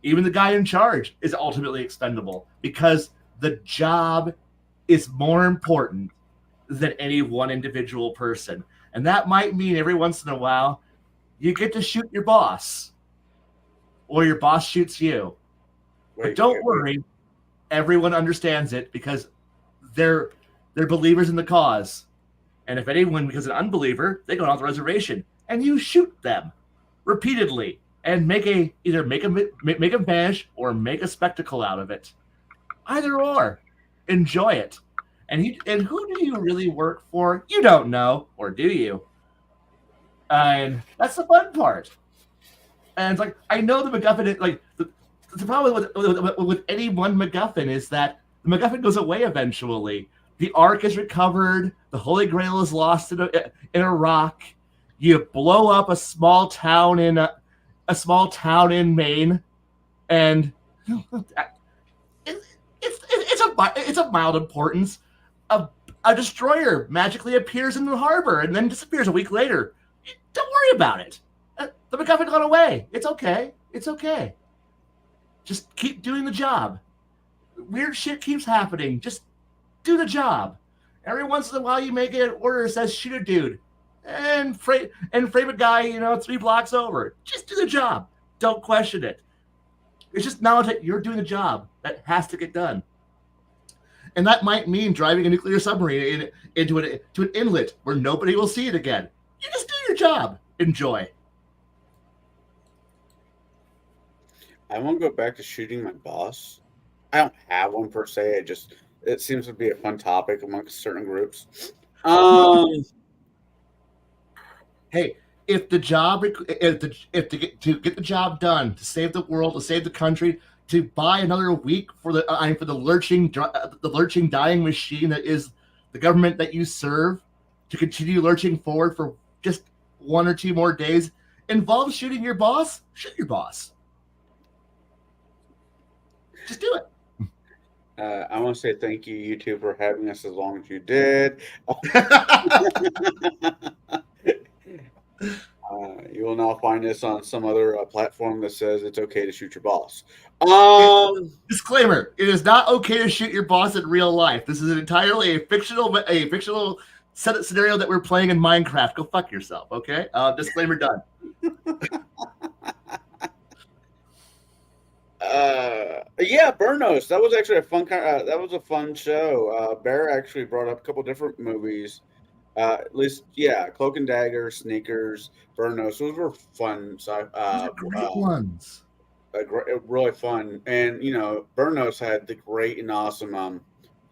Even the guy in charge is ultimately expendable because the job is more important than any one individual person. And that might mean every once in a while you get to shoot your boss or your boss shoots you. But don't worry, everyone understands it because they're believers in the cause. And if anyone becomes an unbeliever, they go on the reservation and you shoot them repeatedly and either make them vanish or make a spectacle out of it. Either or, enjoy it. And who do you really work for? You don't know, or do you? And that's the fun part. And it's like, I know the MacGuffin, like the problem with any one MacGuffin is that the MacGuffin goes away eventually. The Ark is recovered. The Holy Grail is lost in a rock. You blow up a small town in Maine, and it's a mild importance. A destroyer magically appears in the harbor and then disappears a week later. Don't worry about it. The MacGuffin got away. It's okay. It's okay. Just keep doing the job. Weird shit keeps happening. Just do the job. Every once in a while, you may get an order that says shoot a dude, and frame a guy 3 blocks over. Just do the job. Don't question it. It's just knowledge that you're doing the job that has to get done. And that might mean driving a nuclear submarine into an inlet where nobody will see it again. You just do your job. Enjoy. I won't go back to shooting my boss. I don't have one per se. It seems to be a fun topic amongst certain groups. Hey, if to get the job done, to save the world, to save the country, to buy another week for the lurching dying machine that is the government that you serve, to continue lurching forward for just 1 or 2 more days, involves shooting your boss, shoot your boss. Just do it. I want to say thank you, YouTube, for having us as long as you did. You will now find this on some other platform that says it's okay to shoot your boss. Disclaimer: it is not okay to shoot your boss in real life. This is entirely a fictional scenario that we're playing in Minecraft. Go fuck yourself, okay? Disclaimer done. Yeah, Burnos. That was actually a fun that was a fun show. Bear actually brought up a couple different movies. At least, yeah, Cloak and Dagger, Sneakers, Burnos. Those were fun. Great ones. Really fun. And Burnos had the great and awesome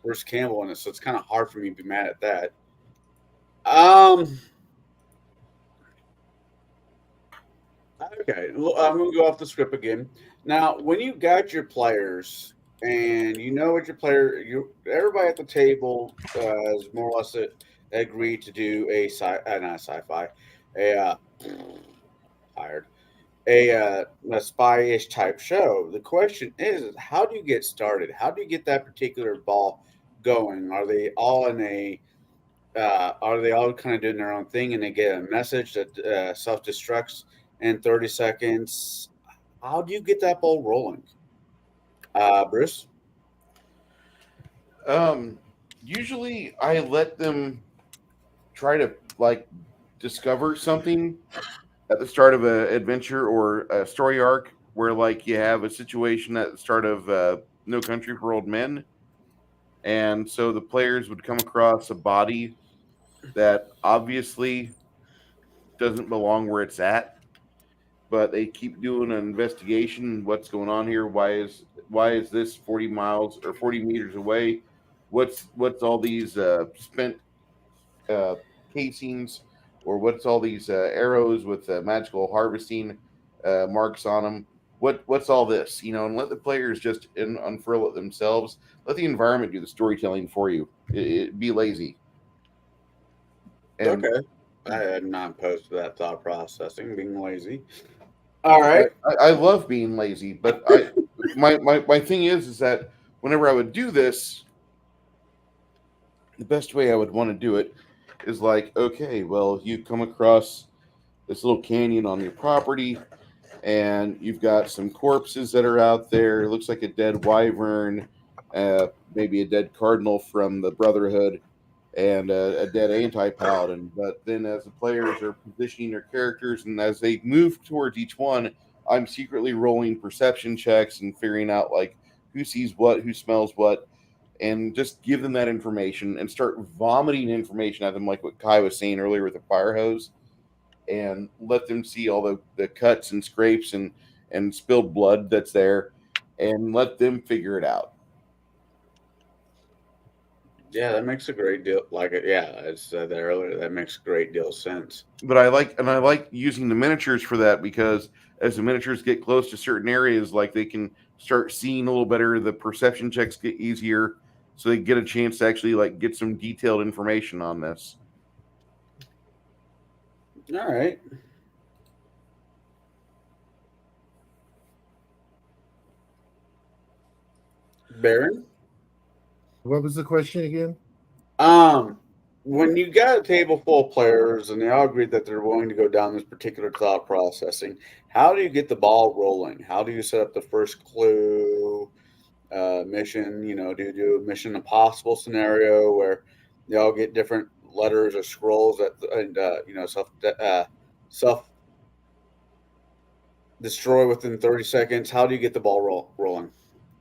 Bruce Campbell in it, so it's kind of hard for me to be mad at that. Okay, I'm going to go off the script again. Now, when you got your players, and what your everybody at the table has more or less agreed to do a spy-ish type show. The question is, how do you get started? How do you get that particular ball going? Are they all kind of doing their own thing, and they get a message that self-destructs in 30 seconds? How do you get that ball rolling? Bruce? Usually I let them try to discover something at the start of an adventure or a story arc where you have a situation at the start of No Country for Old Men. And so the players would come across a body that obviously doesn't belong where it's at, but they keep doing an investigation. What's going on here? Why is this 40 miles or 40 meters away? What's all these spent casings, or what's all these arrows with magical harvesting? marks on them. What's all this? And let the players just unfurl it themselves. Let the environment do the storytelling for you. Be lazy. And okay. I had not opposed to that thought processing, being lazy. All right. I love being lazy, but my thing is that whenever I would do this, the best way I would want to do it is like, okay, well, you come across this little canyon on your property, and you've got some corpses that are out there. It looks like a dead wyvern, maybe a dead cardinal from the Brotherhood, and a dead anti-paladin. But then as the players are positioning their characters and as they move towards each one, I'm secretly rolling perception checks and figuring out like who sees what, who smells what, and just give them that information and start vomiting information at them, like what Kai was saying earlier with the fire hose, and let them see all the cuts and scrapes and spilled blood that's there, and let them figure it out. Yeah, that makes a great deal. I said that earlier. That makes a great deal of sense. But I like using the miniatures for that, because as the miniatures get close to certain areas, like they can start seeing a little better. The perception checks get easier, so they get a chance to actually like get some detailed information on this. All right. Baron? What was the question again? When you got a table full of players and they all agreed that they're willing to go down this particular thought processing, how do you get the ball rolling? How do you set up the first clue mission? Do you do a Mission Impossible scenario where they all get different letters or scrolls self destroy within 30 seconds? How do you get the ball rolling?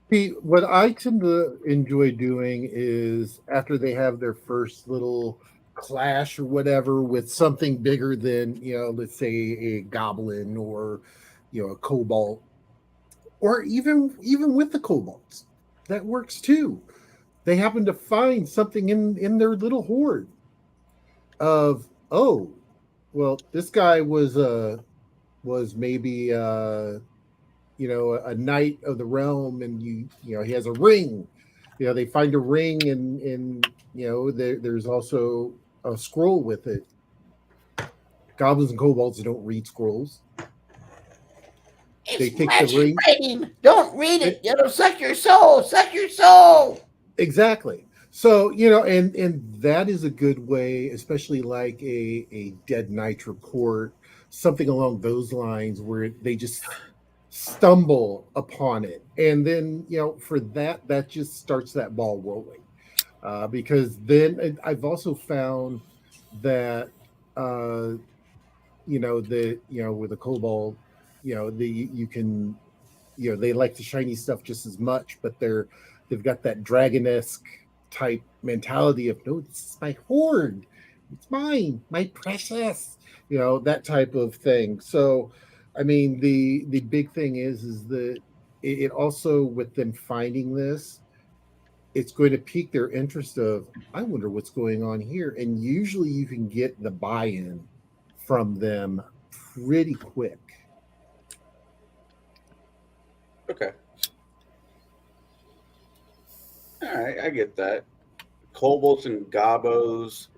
See, what I tend to enjoy doing is after they have their first little clash or whatever with something bigger than, let's say a goblin or, a kobold, or even with the kobolds, that works too. They happen to find something in their little horde of, oh, well, this guy was maybe a knight of the realm, and he has a ring. They find a ring, and there's also a scroll with it. Goblins and kobolds don't read scrolls. They take the ring. Writing. Don't read it. Suck your soul. Suck your soul. Exactly. So and that is a good way, especially like a Dead Knight report, something along those lines, where they just stumble upon it, and then for that just starts that ball rolling, because then I've also found that with a kobold, you can they like the shiny stuff just as much, but they've got that dragon-esque type mentality of, no, this is my hoard, it's mine, my precious, that type of thing. So I mean, the big thing is that it also, with them finding this, it's going to pique their interest of, I wonder what's going on here. And usually you can get the buy-in from them pretty quick. Okay. All right, I get that. Kobolds and gobos.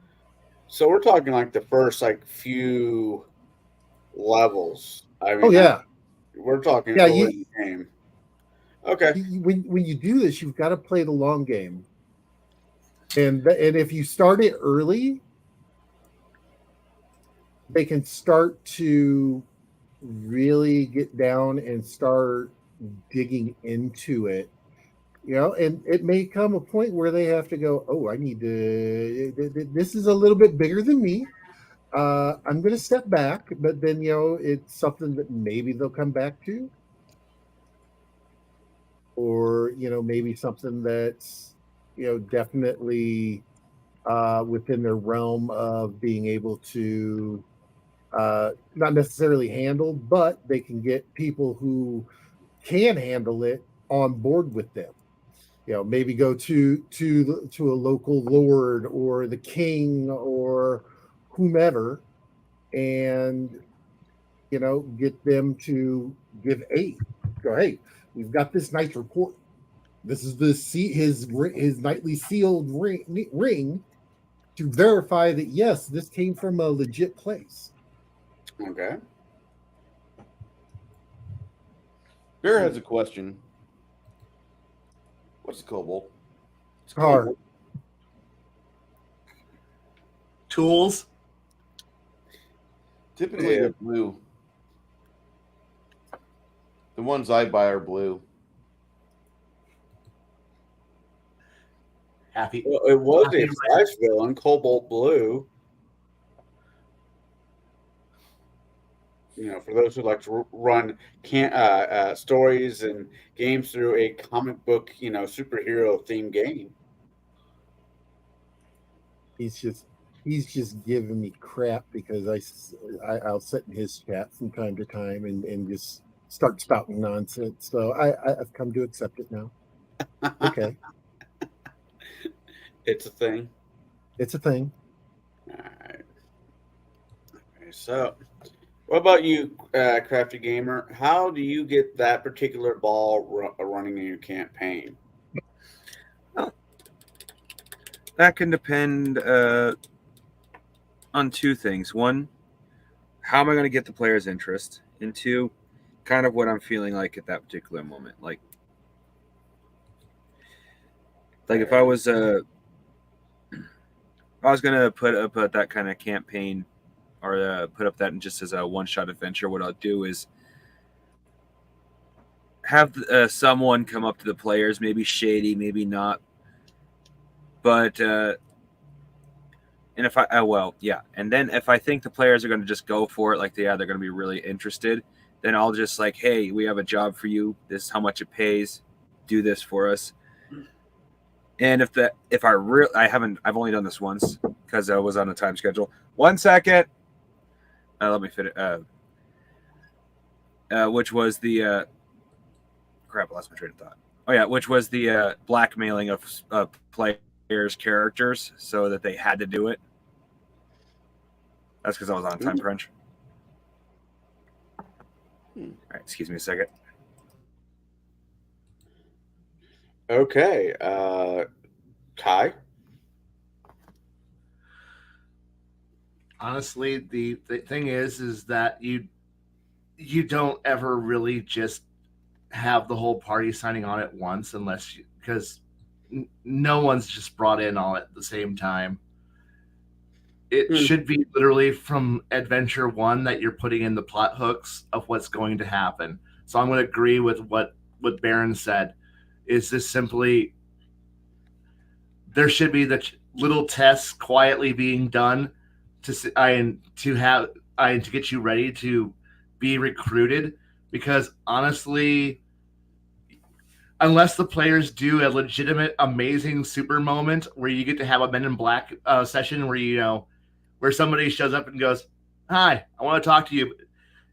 So we're talking like the first few levels. I mean, we're talking early in the game. Okay. When you do this, you've got to play the long game, and if you start it early, they can start to really get down and start digging into it. And it may come a point where they have to go, oh, I need to. This is a little bit bigger than me. I'm going to step back, but then, it's something that maybe they'll come back to, or, maybe something that's, definitely within their realm of being able to not necessarily handle, but they can get people who can handle it on board with them. Maybe go to a local lord or the king or whomever, and get them to give aid. Go, hey, we've got this nice report. This is his nightly sealed ring to verify that yes, this came from a legit place. Okay. Bear has a question. What's a cobalt? Car. Tools. Typically, they're blue. The ones I buy are blue. Happy. Well, it was Happy a Flash villain, Cobalt Blue. For those who like to run stories and games through a comic book, superhero themed game. He's just giving me crap because I'll sit in his chat from time to time and just start spouting nonsense. So I've come to accept it now. Okay. It's a thing. It's a thing. All right. Okay, so what about you, Crafty Gamer? How do you get that particular ball running in your campaign? Well, that can depend on two things. One, how am I going to get the player's interest? And two, kind of what I'm feeling like at that particular moment. Like if I was going to put up that kind of campaign or put up that just as a one-shot adventure, what I'll do is have someone come up to the players, maybe shady, maybe not. But and if and then if I think the players are going to just go for it, they're going to be really interested, then I'll just hey, we have a job for you. This is how much it pays. Do this for us. And I've only done this once because I was on a time schedule. 1 second. Let me fit it. Which was the crap. I lost my train of thought. Oh yeah, which was the blackmailing of players' characters so that they had to do it. That's because I was on a time crunch. All right, excuse me a second. Okay, Kai. Honestly, the thing is that you don't ever really just have the whole party signing on at once because no one's just brought in all at the same time. It should be literally from adventure one that you're putting in the plot hooks of what's going to happen. So I'm going to agree with what Baron said. Is this simply there should be the little tests quietly being done to get you ready to be recruited, because honestly, unless the players do a legitimate amazing super moment where you get to have a Men in Black session where somebody shows up and goes, "Hi, I want to talk to you.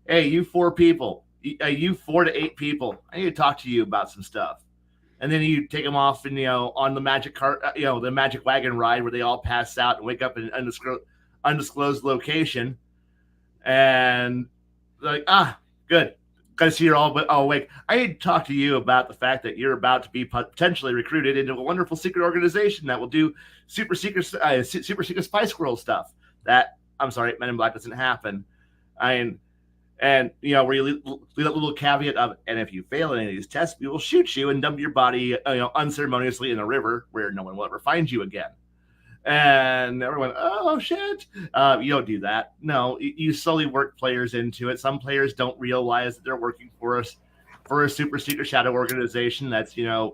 Hey, you 4 people, you 4 to 8 people, I need to talk to you about some stuff." And then you take them off and on the magic cart, the magic wagon ride where they all pass out and wake up in an undisclosed location, and good, got to see you're all awake. I need to talk to you about the fact that you're about to be potentially recruited into a wonderful secret organization that will do super secret spy squirrel stuff. That, I'm sorry, Men in Black doesn't happen. And where you leave that little caveat of, and if you fail any of these tests, we will shoot you and dump your body, unceremoniously in a river where no one will ever find you again. And everyone, oh shit! You don't do that. No, you slowly work players into it. Some players don't realize that they're working for a super secret shadow organization that's here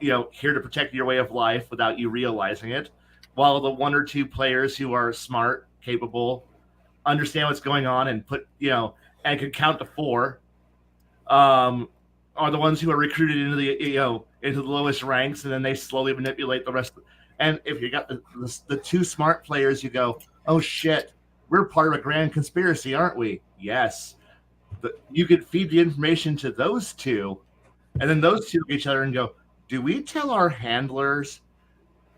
to protect your way of life without you realizing it. While the 1 or 2 players who are smart, capable, understand what's going on and and can count to 4 are the ones who are recruited into the lowest ranks, and then they slowly manipulate the rest. And if you got the 2 smart players, you go, "Oh shit, we're part of a grand conspiracy, aren't we?" Yes. You could feed the information to those 2, and then those 2 look at each other and go, "Do we tell our handlers?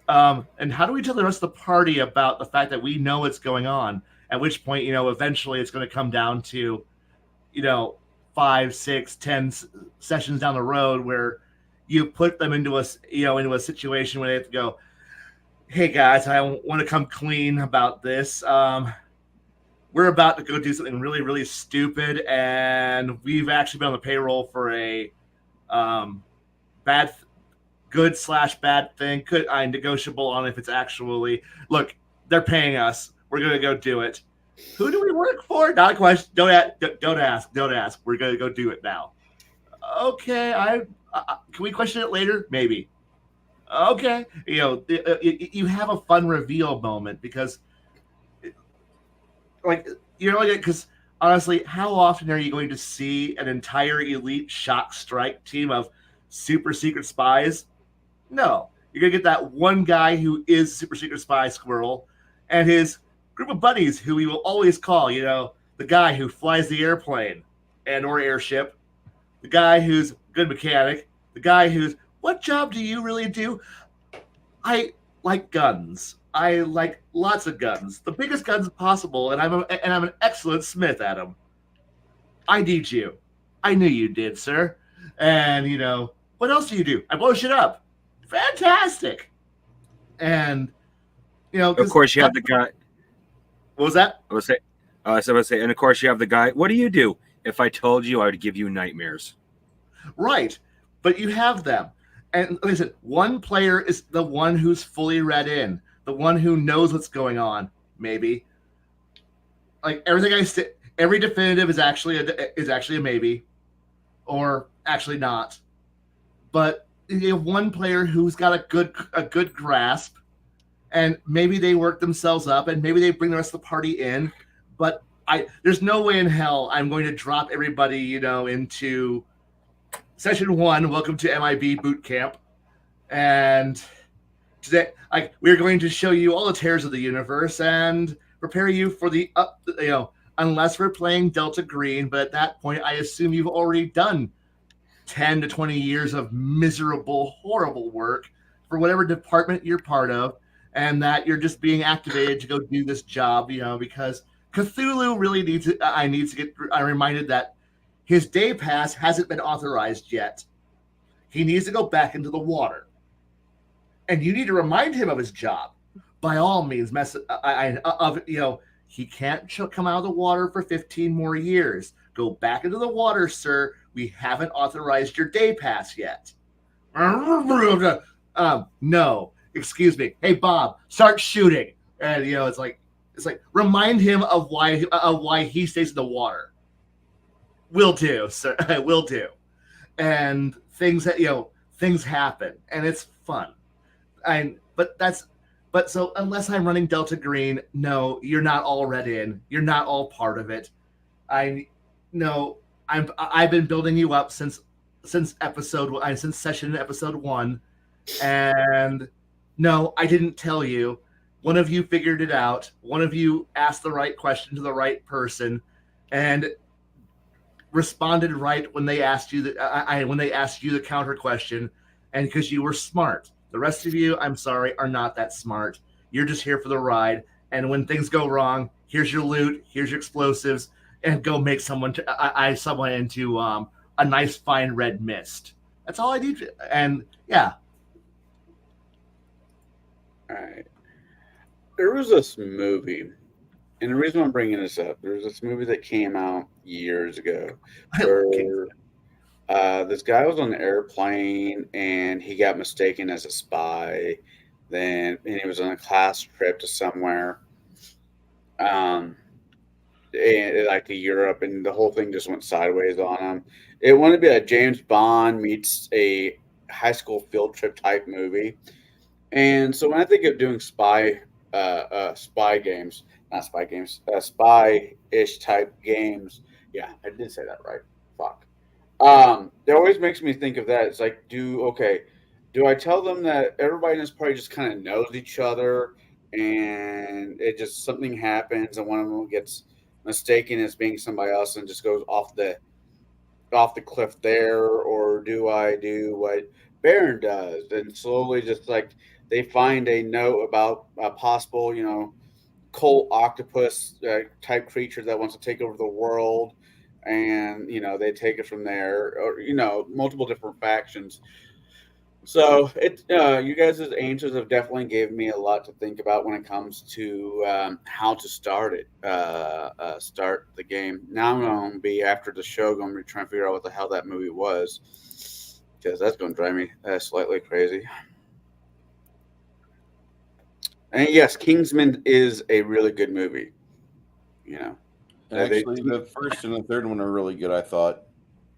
And how do we tell the rest of the party about the fact that we know what's going on?" At which point, eventually it's going to come down to, 5, 6, 10 sessions down the road where you put them into a situation where they have to go, hey guys, I want to come clean about this. We're about to go do something really, really stupid, and we've actually been on the payroll for a good/bad thing. Negotiable on if it's actually, look, they're paying us. We're gonna go do it. Who do we work for? Not a question. Don't ask. We're gonna go do it now. Okay, can we question it later? Maybe. Okay, you have a fun reveal moment because, because honestly, how often are you going to see an entire elite shock strike team of super secret spies? No, you're gonna get that one guy who is super secret spy Squirrel, and his group of buddies who we will always call, the guy who flies the airplane or airship, the guy who's a good mechanic, the guy who's, what job do you really do? I like guns. I like lots of guns, the biggest guns possible, and I'm an excellent smith at them. I need you. I knew you did, sir. And what else do you do? I blow shit up. Fantastic. And of course you have the guy. What was that? I was say, and of course you have the guy. What do you do? If I told you, I would give you nightmares. Right, but you have them, and like I said, one player is the one who's fully read in, the one who knows what's going on. Maybe, like every definitive is actually a maybe, or actually not. But you have one player who's got a good grasp, and maybe they work themselves up, and maybe they bring the rest of the party in. But there's no way in hell I'm going to drop everybody, into session 1. Welcome to MIB boot camp, and today, we're going to show you all the terrors of the universe and prepare you for the unless we're playing Delta Green. But at that point, I assume you've already done 10 to 20 years of miserable, horrible work for whatever department you're part of, and that you're just being activated to go do this job, because Cthulhu really needs it. I need to get reminded that his day pass hasn't been authorized yet. He needs to go back into the water, and you need to remind him of his job. By all means, he can't come out of the water for 15 more years. Go back into the water, sir. We haven't authorized your day pass yet. No, excuse me. Hey, Bob, start shooting. And it's like remind him of why he stays in the water. Will do, sir. Will do. And things happen, and it's fun. But so unless I'm running Delta Green, no, you're not all read in. You're not all part of it. I've been building you up since session episode 1, and no, I didn't tell you. One of you figured it out. One of you asked the right question to the right person, and responded right when they asked you the counter question, and because you were smart. The rest of you, I'm sorry, are not that smart. You're just here for the ride, and when things go wrong, here's your loot, here's your explosives, and go make someone into a nice fine red mist. That's all I need. And yeah. All right. There was this movie, and the reason I'm bringing this up, there was this movie that came out years ago where this guy was on the airplane and he got mistaken as a spy. And he was on a class trip to somewhere, and like to Europe, and the whole thing just went sideways on him. It wanted to be a James Bond meets a high school field trip type movie. And so when I think of doing spy-ish type games, yeah, I did say that right. Fuck. It always makes me think of that. It's like, do I tell them that everybody in this party just kind of knows each other, and it just something happens and one of them gets mistaken as being somebody else and just goes off the cliff there, or do I do what Baron does and slowly just like they find a note about a possible, cult octopus type creature that wants to take over the world, and they take it from there, or multiple different factions. So you guys' answers have definitely given me a lot to think about when it comes to how to start it, start the game. Now I'm going to be, after the show, going to be trying to figure out what the hell that movie was, because that's going to drive me slightly crazy. And yes, Kingsman is a really good movie. Actually, the first and the third one are really good, I thought.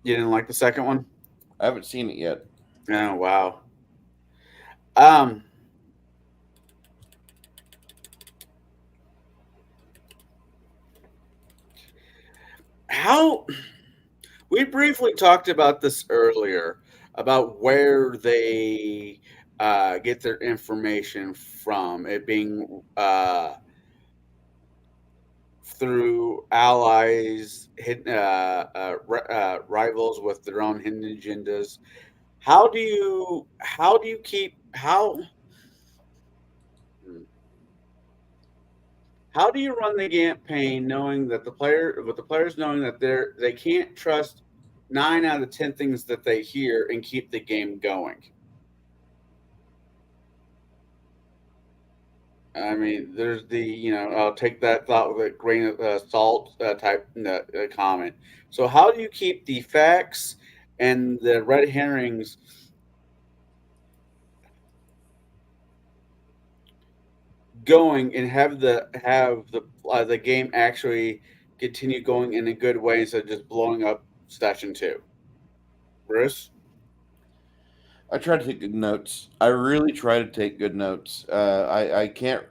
You didn't like the second one? I haven't seen it yet. Oh, wow. How we briefly talked about this earlier, about where they get their information from, it being through allies, rivals with their own hidden agendas. How do you run the campaign knowing that the players knowing that they can't trust 9 out of 10 things that they hear and keep the game going? I mean, there's the I'll take that thought with a grain of salt type comment. So how do you keep the facts and the red herrings going and have the game actually continue going in a good way instead of just blowing up Station 2? Bruce? I try to take good notes. I really try to take good notes. I can't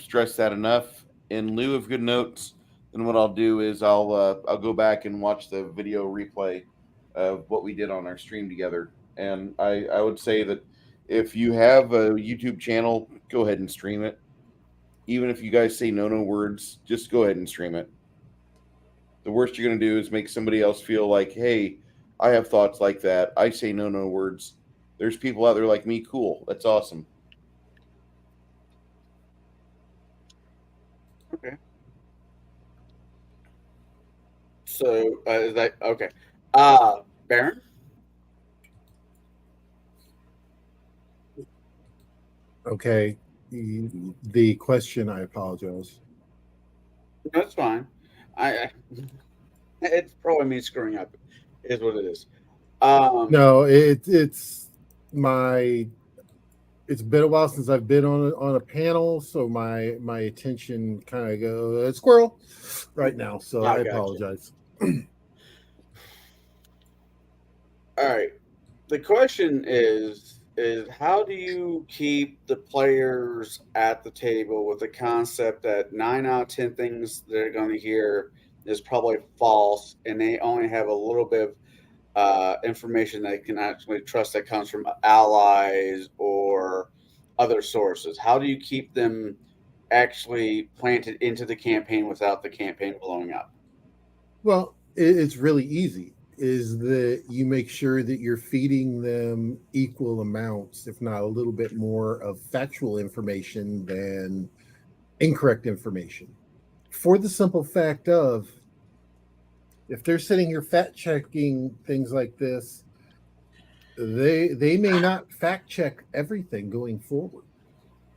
stress that enough. In lieu of good notes, then what I'll do is I'll go back and watch the video replay of what we did on our stream together. And I would say that if you have a YouTube channel, go ahead and stream it. Even if you guys say no words, just go ahead and stream it. The worst you're going to do is make somebody else feel like, hey, I have thoughts like that. I say no words. There's people out there like me. Cool. That's awesome. Okay. So is that okay? Baron? Okay. The question, I apologize. That's fine. It's probably me screwing up. Is what it is. No, it's been a while since I've been on a panel, so my attention kind of goes squirrel right now. So I apologize. All right. The question is how do you keep the players at the table with the concept that 9 out of 10 things they're going to hear is probably false, and they only have a little bit of information they can actually trust that comes from allies or other sources? How do you keep them actually planted into the campaign without the campaign blowing up? Well, it's really easy. Is that you make sure that you're feeding them equal amounts, if not a little bit more, of factual information than incorrect information. For the simple fact of, if they're sitting here fact checking things like this, they may not fact check everything going forward.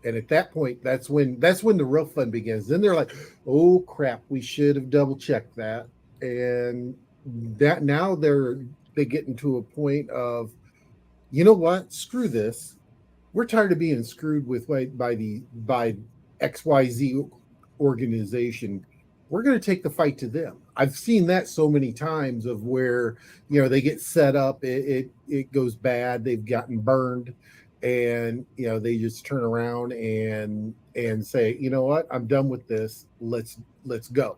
And at that point, that's when the real fun begins. Then they're like, oh crap, we should have double checked that. And that now they get into a point of, you know what, screw this. We're tired of being screwed with by XYZ organization. We're going to take the fight to them. I've seen that so many times of where, they get set up, it goes bad, they've gotten burned, and they just turn around and say, you know what, I'm done with this. Let's go.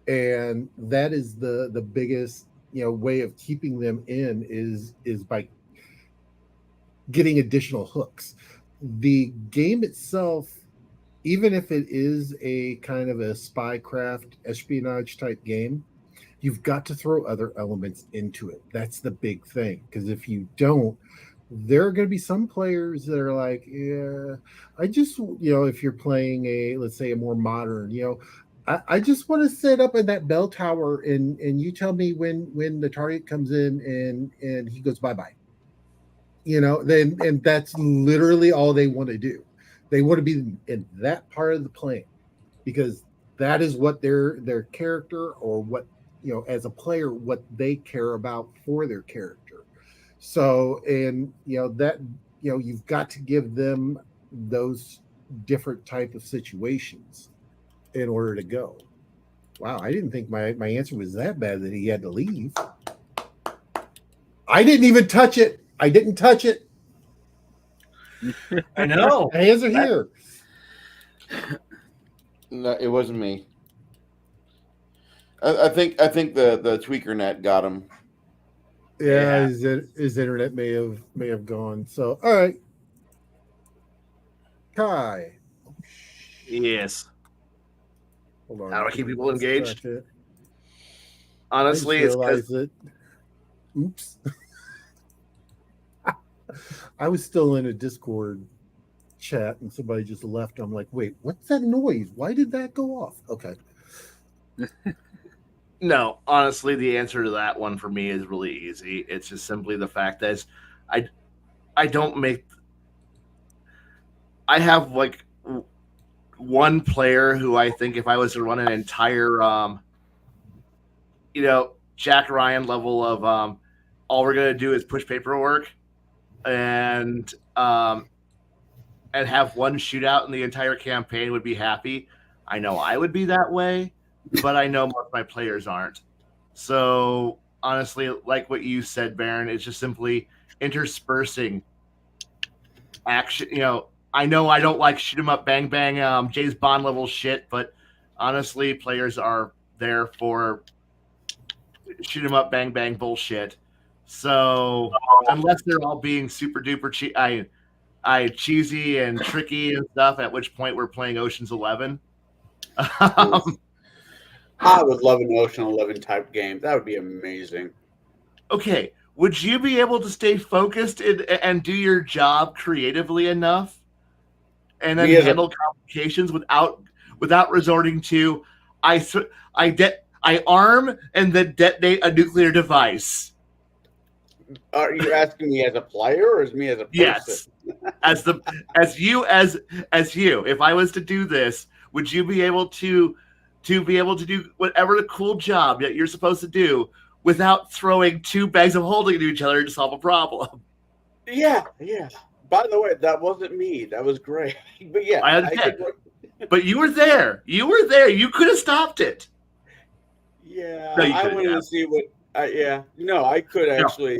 And that is the biggest way of keeping them in is by getting additional hooks. The game itself, even if it is a kind of a spycraft espionage type game, you've got to throw other elements into it. That's the big thing, because if you don't, there are going to be some players that are like, yeah, I just, if you're playing let's say a more modern, I just want to sit up in that bell tower and you tell me when the target comes in and he goes bye-bye. Then and that's literally all they want to do. They want to be in that part of the plane because that is what their character or what, as a player, what they care about for their character. So, and that, you've got to give them those different type of situations in order to go. Wow, I didn't think my answer was that bad that he had to leave. I didn't even touch it. I didn't touch it. I know. Hands are here. No, it wasn't me. I think the tweaker net got him. Yeah, his internet may have gone. So, all right, Kai. Yes. Hold on. How do I keep people engaged? It. Honestly, it's because oops. I was still in a Discord chat and somebody just left. I'm like, wait, what's that noise? Why did that go off? Okay. No, honestly, the answer to that one for me is really easy. It's just simply the fact that I don't make. I have like one player who I think if I was to run an entire, Jack Ryan level of all we're gonna do is push paperwork and have one shootout in the entire campaign would be happy. I know I would be that way, but I know most of my players aren't. So honestly, like what you said, Baron, it's just simply interspersing action. I know I don't like shoot 'em up, bang bang, James Bond level shit, but honestly, players are there for shoot 'em up, bang bang bullshit. So unless they're all being super duper cheesy and tricky and stuff, at which point we're playing Ocean's 11. I would love an Ocean 11 type game. That would be amazing. Okay, would you be able to stay focused and do your job creatively enough, and then handle complications without resorting to I arm and then detonate a nuclear device? Are you asking me as a player or as me as a person? Yes, as you. If I was to do this, would you be able to do whatever the cool job that you're supposed to do without throwing two bags of holding into each other to solve a problem? Yeah. By the way, that wasn't me. That was great. But yeah, I understand. But you were there. You could have stopped it. Yeah, No, I wanted to see what. I could actually.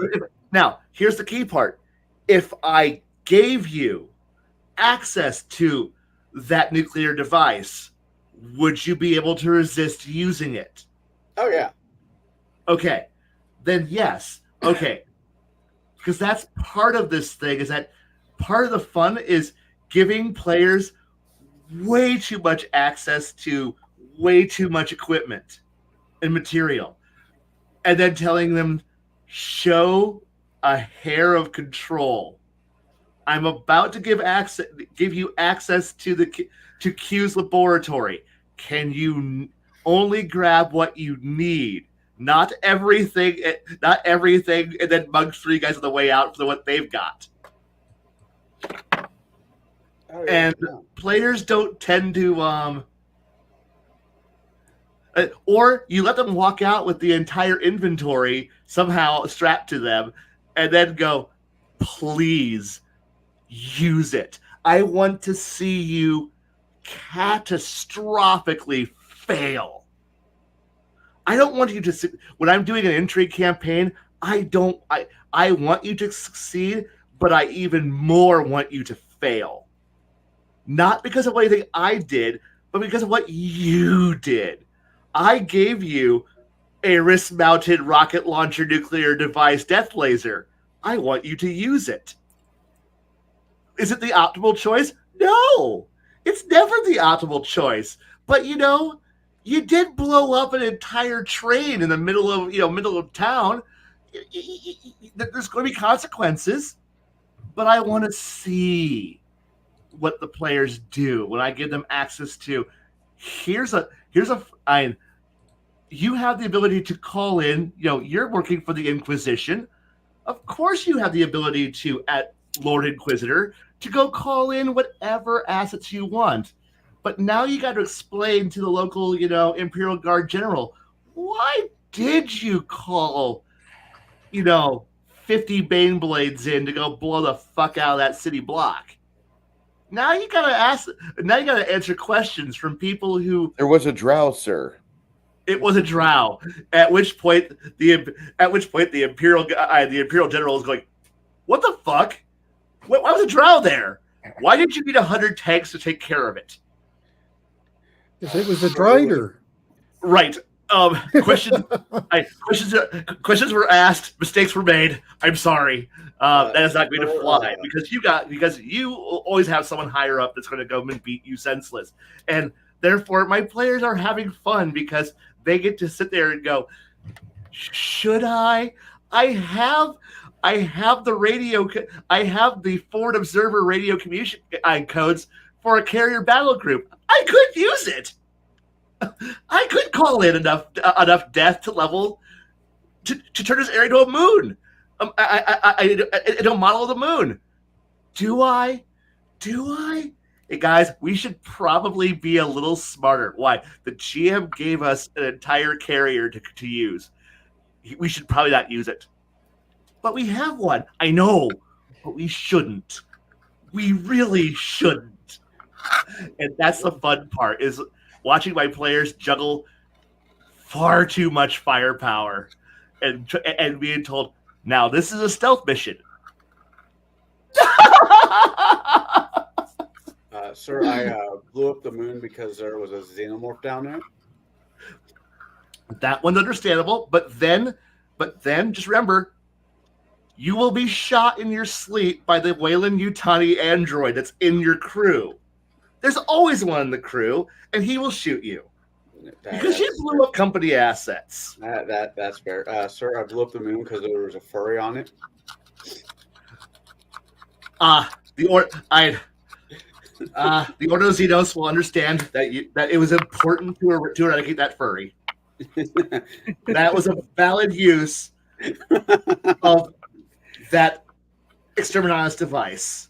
Now, here's the key part. If I gave you access to that nuclear device, would you be able to resist using it? Oh, yeah. Okay. Then yes. Okay. Because that's part of this thing, is that part of the fun is giving players way too much access to way too much equipment and material. And then telling them, show a hair of control. I'm about to give you access to Q's laboratory. Can you only grab what you need? Not everything, and then mug three guys on the way out for what they've got. And players don't tend to or you let them walk out with the entire inventory somehow strapped to them and then go, please use it. I want to see you catastrophically fail. I don't want you to, when I'm doing an intrigue campaign, I want you to succeed, but I even more want you to fail. Not because of anything I did, but because of what you did. I gave you a wrist-mounted rocket launcher nuclear device death laser. I want you to use it. Is it the optimal choice? No, it's never the optimal choice. But you did blow up an entire train in the middle of town. There's going to be consequences. but I want to see what the players do when I give them access to. You have the ability to call in. You're working for the Inquisition. Of course, you have the ability to, at Lord Inquisitor, to go call in whatever assets you want. But now you got to explain to the local, Imperial Guard General, why did you call, 50 Baneblades in to go blow the fuck out of that city block? Now you gotta answer questions from people who. There was a drow, sir. It was a drow. At which point the Imperial General is going, "What the fuck? Why was a drow there? Why did you need 100 tanks to take care of it?" If it was a drider. Right. Questions were asked. Mistakes were made. I'm sorry. That is not going to fly because you always have someone higher up that's going to go and beat you senseless, and therefore my players are having fun because they get to sit there and go, should I? I have the radio. I have the Forward Observer radio communication codes for a carrier battle group. I could use it. I could call in enough death to level to turn this area into a moon. A model of the moon. Do I? Hey guys, we should probably be a little smarter. Why? The GM gave us an entire carrier to use. We should probably not use it. But we have one. I know, but we shouldn't. We really shouldn't. And that's the fun part, is watching my players juggle far too much firepower and being told, now this is a stealth mission. Sir, I blew up the moon because there was a xenomorph down there. That one's understandable, but then just remember, you will be shot in your sleep by the Wayland Yutani android that's in your crew. There's always one in the crew, and he will shoot you. Because you blew up company assets. That's fair. Sir, I blew up the moon because there was a furry on it. The Ordo Xenos will understand that it was important to eradicate that furry. That was a valid use of that exterminatus device.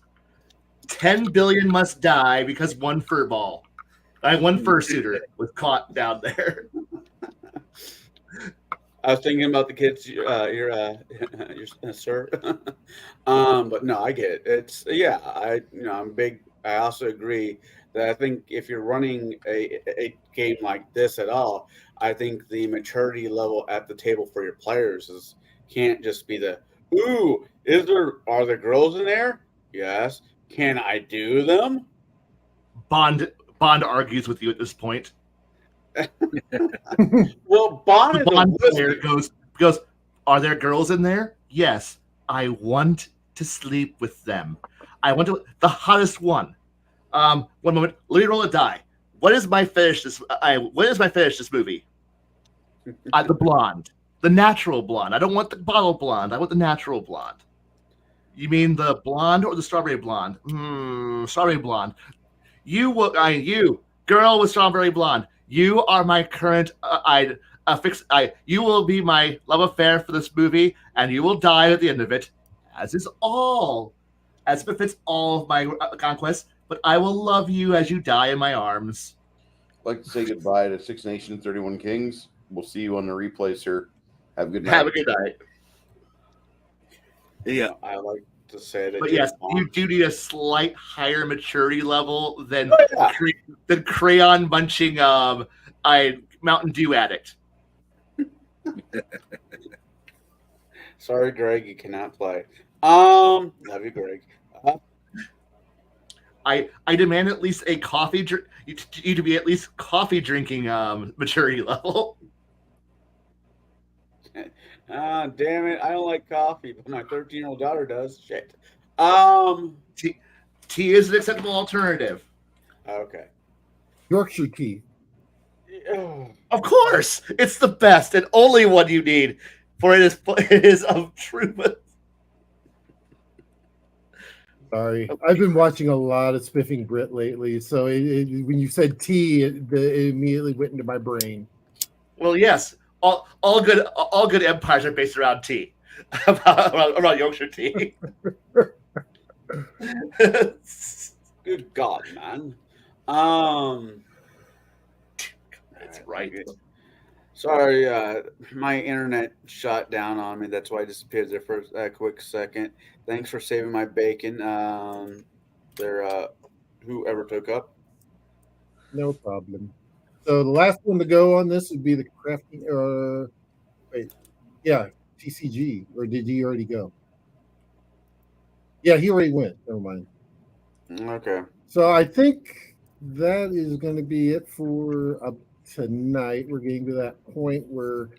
10 billion must die because one fursuiter was caught down there. I was thinking about the kids, your sir. But no, I get it. I'm big. I also agree that I think if you're running a game like this at all, I think the maturity level at the table for your players can't just be are there girls in there? Yes. Can I do them? Bond argues with you at this point. Well, Bond player goes, are there girls in there? Yes. I want to sleep with them. I want the hottest one. One moment. Let me roll a die. What is my fetish this movie? The blonde. The natural blonde. I don't want the bottle blonde. I want the natural blonde. You mean the blonde or the strawberry blonde? Strawberry blonde. You girl with strawberry blonde. You are my current. You will be my love affair for this movie, and you will die at the end of it, as befits all of my conquests. But I will love you as you die in my arms. I'd like to say goodbye to 6 Nations, 31 Kings. We'll see you on the replay, sir. Have a good night. Have a good night. Yeah, I like to say that. But yes, you do need a slight higher maturity level than the crayon munching Mountain Dew addict. Sorry, Greg, you cannot play. Love you, Greg. I demand at least a coffee drink. You to be at least coffee drinking maturity level. Damn it! I don't like coffee, but my 13-year-old daughter does. Shit. Tea is an acceptable alternative. Okay. Yorkshire tea. Of course, it's the best and only one you need, for it is of truth. Sorry, I've been watching a lot of Spiffing Brit lately, so when you said tea, it immediately went into my brain. Well, yes, all good empires are based around tea, around Yorkshire tea. Good God, man. That's right. Sorry, my internet shut down on me. That's why I disappeared there for a quick second. Thanks for saving my bacon. Whoever took up. No problem. So the last one to go on this would be the crafting. TCG. Or did he already go? Yeah, he already went. Never mind. Okay. So I think that is going to be it for tonight. We're getting to that point where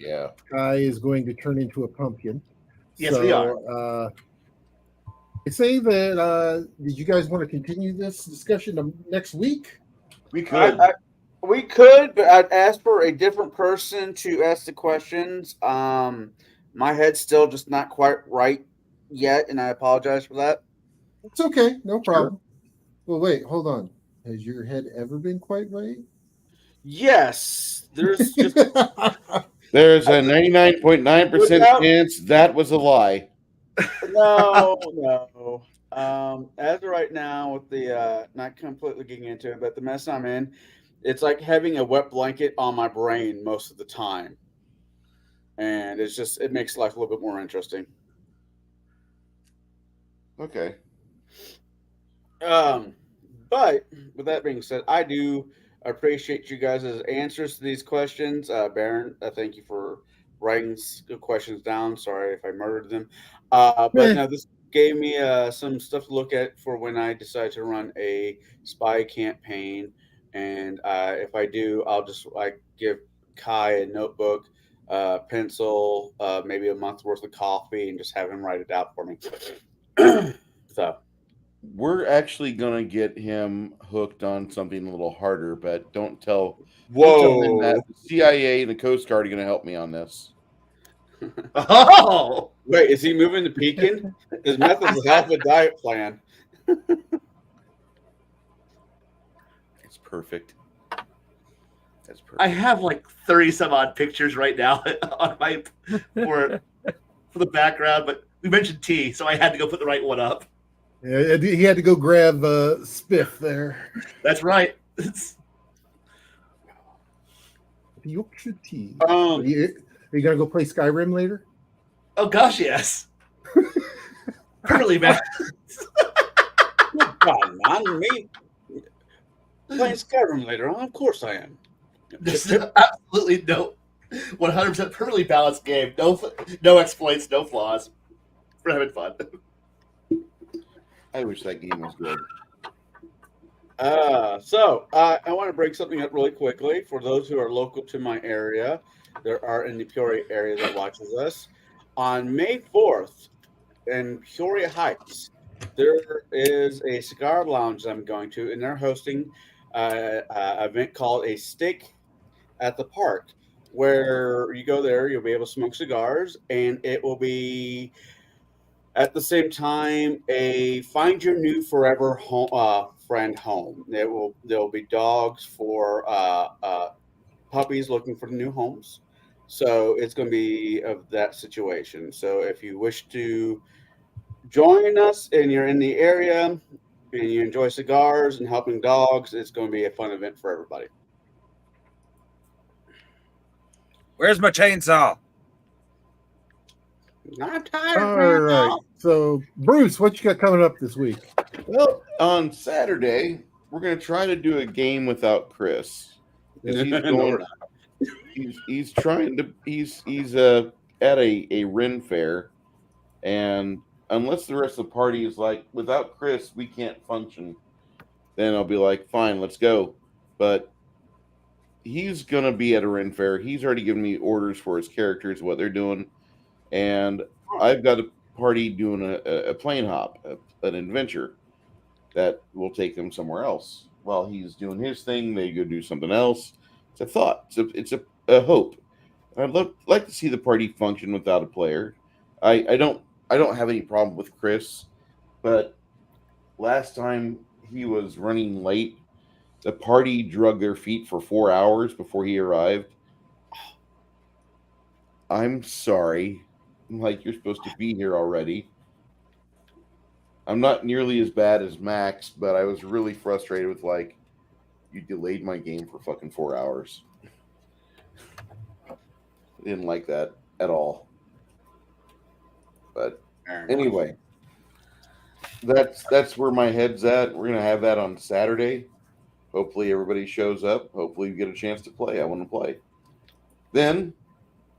Kai is going to turn into a pumpkin. Yes, we are. I say that. Did you guys want to continue this discussion next week? We could. We could, but I'd ask for a different person to ask the questions. My head's still just not quite right yet, and I apologize for that. It's okay. No problem. Well, wait. Hold on. Has your head ever been quite right? Yes. There's just There's a 99.9% chance that was a lie. No. As of right now, with the not completely getting into it, but the mess I'm in, it's like having a wet blanket on my brain most of the time, and it makes life a little bit more interesting. Okay. But with that being said, I do appreciate you guys' answers to these questions. Baron, thank you for writing the questions down. Sorry if I murdered them. But no, this gave me some stuff to look at for when I decide to run a spy campaign. And if I do, I'll just give Kai a notebook, pencil, maybe a month's worth of coffee, and just have him write it out for me. So we're actually gonna get him hooked on something a little harder, but don't tell him that the CIA and the Coast Guard are gonna help me on this. Oh, wait, is he moving to Pekin? His methods is half a diet plan. It's perfect. That's perfect. I have like 30 some odd pictures right now on my for the background, but we mentioned tea, so I had to go put the right one up. Yeah, he had to go grab Spiff there. That's right. Yorkshire tea. Are you gonna go play Skyrim later? Oh gosh, yes. Permanently, man. God, man, me playing Skyrim later on. Of course I am. There's absolutely no 100% perfectly balanced game. No exploits, no flaws. We're having fun. I wish that game was good. So I want to break something up really quickly for those who are local to my area. There are in the Peoria area that watches us. On May 4th in Peoria Heights, there is a cigar lounge I'm going to, and they're hosting an event called a Steak at the Park, where you go there, you'll be able to smoke cigars, and it will be at the same time a Find Your New Forever friend home. There'll be dogs for puppies looking for new homes. So it's going to be of that situation. So if you wish to join us and you're in the area and you enjoy cigars and helping dogs, it's going to be a fun event for everybody. Where's my chainsaw? I'm tired. All right. So, Bruce, what you got coming up this week? Well, on Saturday, we're going to try to do a game without Chris. He's trying to. He's at a Ren fair, and unless the rest of the party is like, without Chris, we can't function, then I'll be like, fine, let's go. But he's going to be at a Ren fair. He's already given me orders for his characters, what they're doing. And I've got a party doing a plane hop, an adventure that will take them somewhere else. While he's doing his thing, they go do something else. It's a thought. It's a hope. I'd like to see the party function without a player. I don't have any problem with Chris, but last time he was running late, the party drug their feet for 4 hours before he arrived. I'm sorry. Like, you're supposed to be here already. I'm not nearly as bad as Max, but I was really frustrated with, like, you delayed my game for fucking 4 hours. Didn't like that at all. But anyway, that's where my head's at. We're gonna have that on Saturday. Hopefully everybody shows up. Hopefully we get a chance to play. I want to play. Then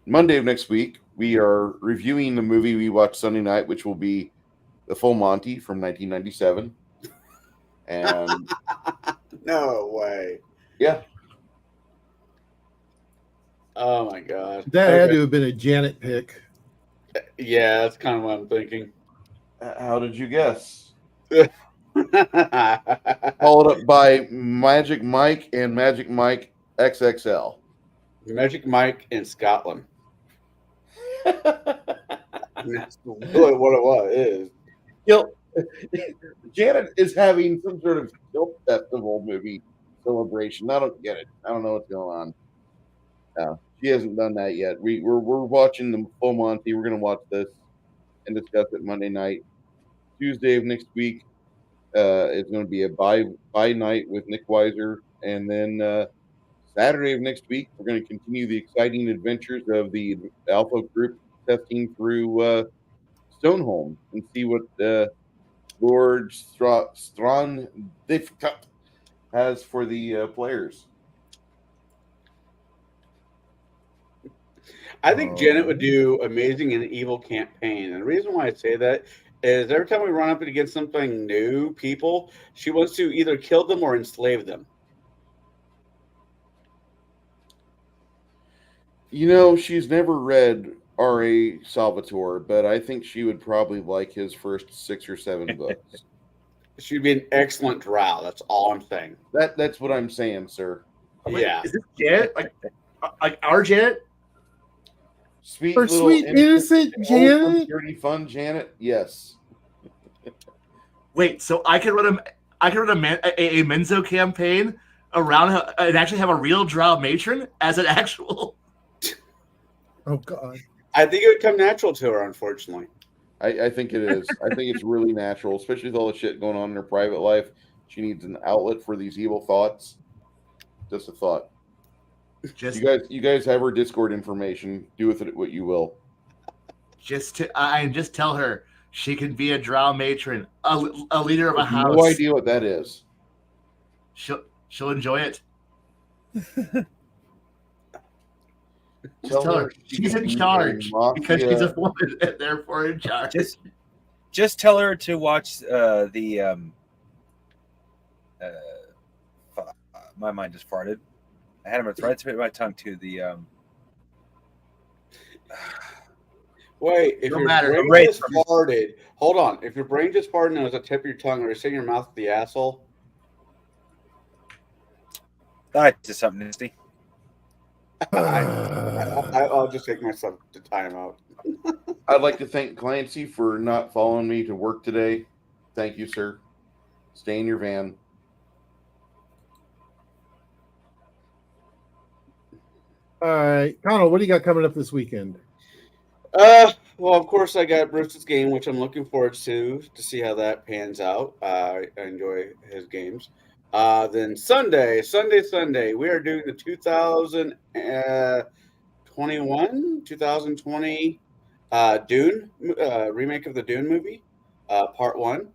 Monday of next week, we are reviewing the movie we watched Sunday night, which will be The Full Monty from 1997. And No way. yeah, Oh my god. That had to have been a Janet pick. Yeah, that's kind of what I'm thinking. how did you guess? Followed up by Magic Mike and Magic Mike XXL. Magic Mike in Scotland. That's really what it was. Is. Guilt. Janet is having some sort of guilt festival movie celebration. I don't get it. I don't know what's going on. No, she hasn't done that yet. We're watching the Full Monty. We're gonna watch this and discuss it Monday night. Tuesday of next week is going to be a by night with Nick Weiser, and then Saturday of next week we're going to continue the exciting adventures of the Alpha group testing through Stoneholm and see what Lord Strawn has for the players. I think Janet would do amazing in an evil campaign. And the reason why I say that is every time we run up against something new, people, she wants to either kill them or enslave them. You know, she's never read R.A. Salvatore, but I think she would probably like his first 6 or 7 books. She'd be an excellent drow. That's all I'm saying. That's what I'm saying, sir. Yeah. Is this Janet? Like our Janet? Sweet, Or little sweet, innocent Janet? Dirty fun Janet? Yes. Wait, so I could run a Menzo campaign around her and actually have a real drow matron as an actual. Oh God. I think it would come natural to her, unfortunately. I think it is. I think it's really natural, especially with all the shit going on in her private life. She needs an outlet for these evil thoughts. Just a thought. You guys have her Discord information. Do with it what you will. Just tell her she can be a drow matron, a leader of a house. No idea what that is. She'll enjoy it. Tell her she's in charge because she's a woman and therefore in charge. Just tell her to watch my mind just farted. I had him right at the tip of my tongue too. Wait, if your brain just farted, hold on. If your brain just farted and it was the tip of your tongue, or you in your mouth with the asshole? That's just something nasty. I'll just take myself to time out. I'd like to thank Clancy for not following me to work today. Thank you, sir. Stay in your van. All right, Connell, what do you got coming up this weekend? Well, of course, I got Bruce's game, which I'm looking forward to see how that pans out. I enjoy his games. Then Sunday, we are doing the 2020 Dune remake of the Dune movie, part 1.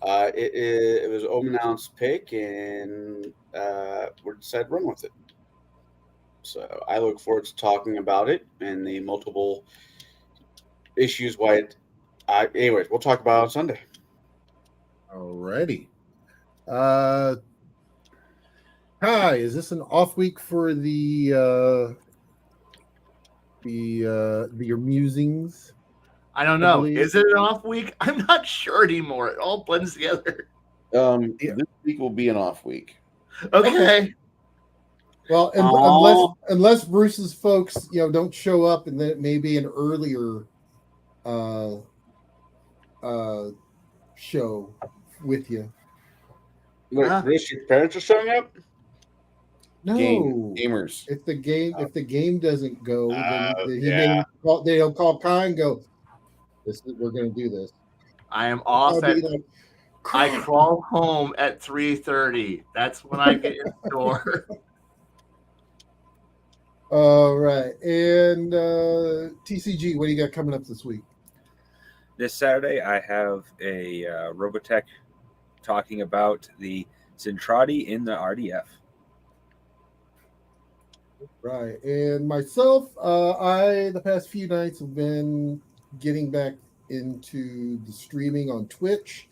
It was unannounced pick, and we decided to run with it. So I look forward to talking about it and the multiple issues why it. Anyways, we'll talk about it on Sunday. Alrighty. Hi, is this an off week for your musings? I don't know. Is it an off week? I'm not sure anymore. It all blends together. This week will be an off week. Okay. Well, unless Bruce's folks, don't show up, and then it may be an earlier show with you. Wait, Huh? Bruce, your parents are showing up? No, Gamers. if the game doesn't go, then he yeah. may call. They'll call Kai and go. We're going to do this. I am I'll off be at. like, I "Crap." crawl home at 3:30. That's when I get in the door. All right, and TCG, what do you got coming up this week? This Saturday, I have a Robotech talking about the Zentradi in the RDF. Right, and myself, I the past few nights have been getting back into the streaming on Twitch.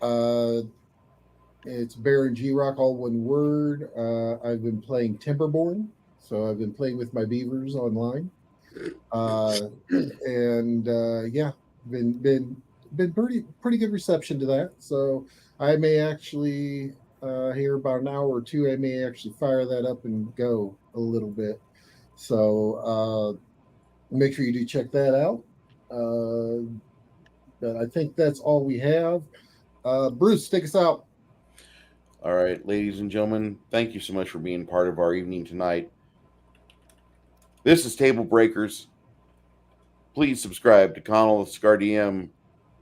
It's Baron G Rock, all one word. I've been playing Timberborn, so I've been playing with my beavers online, and yeah, been pretty good reception to that. So I may actually here about an hour or two, I may actually fire that up and go a little bit. So make sure you do check that out. But I think that's all we have. Bruce, take us out. All right, ladies and gentlemen, thank you so much for being part of our evening tonight. This is Tablebreakers. Please subscribe to Connell the Scar DM,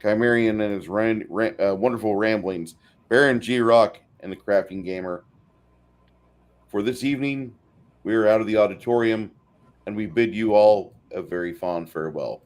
Chimerian and his wonderful ramblings, Baron G Rock, and the Crafting Gamer. For this evening, we are out of the auditorium, and we bid you all a very fond farewell.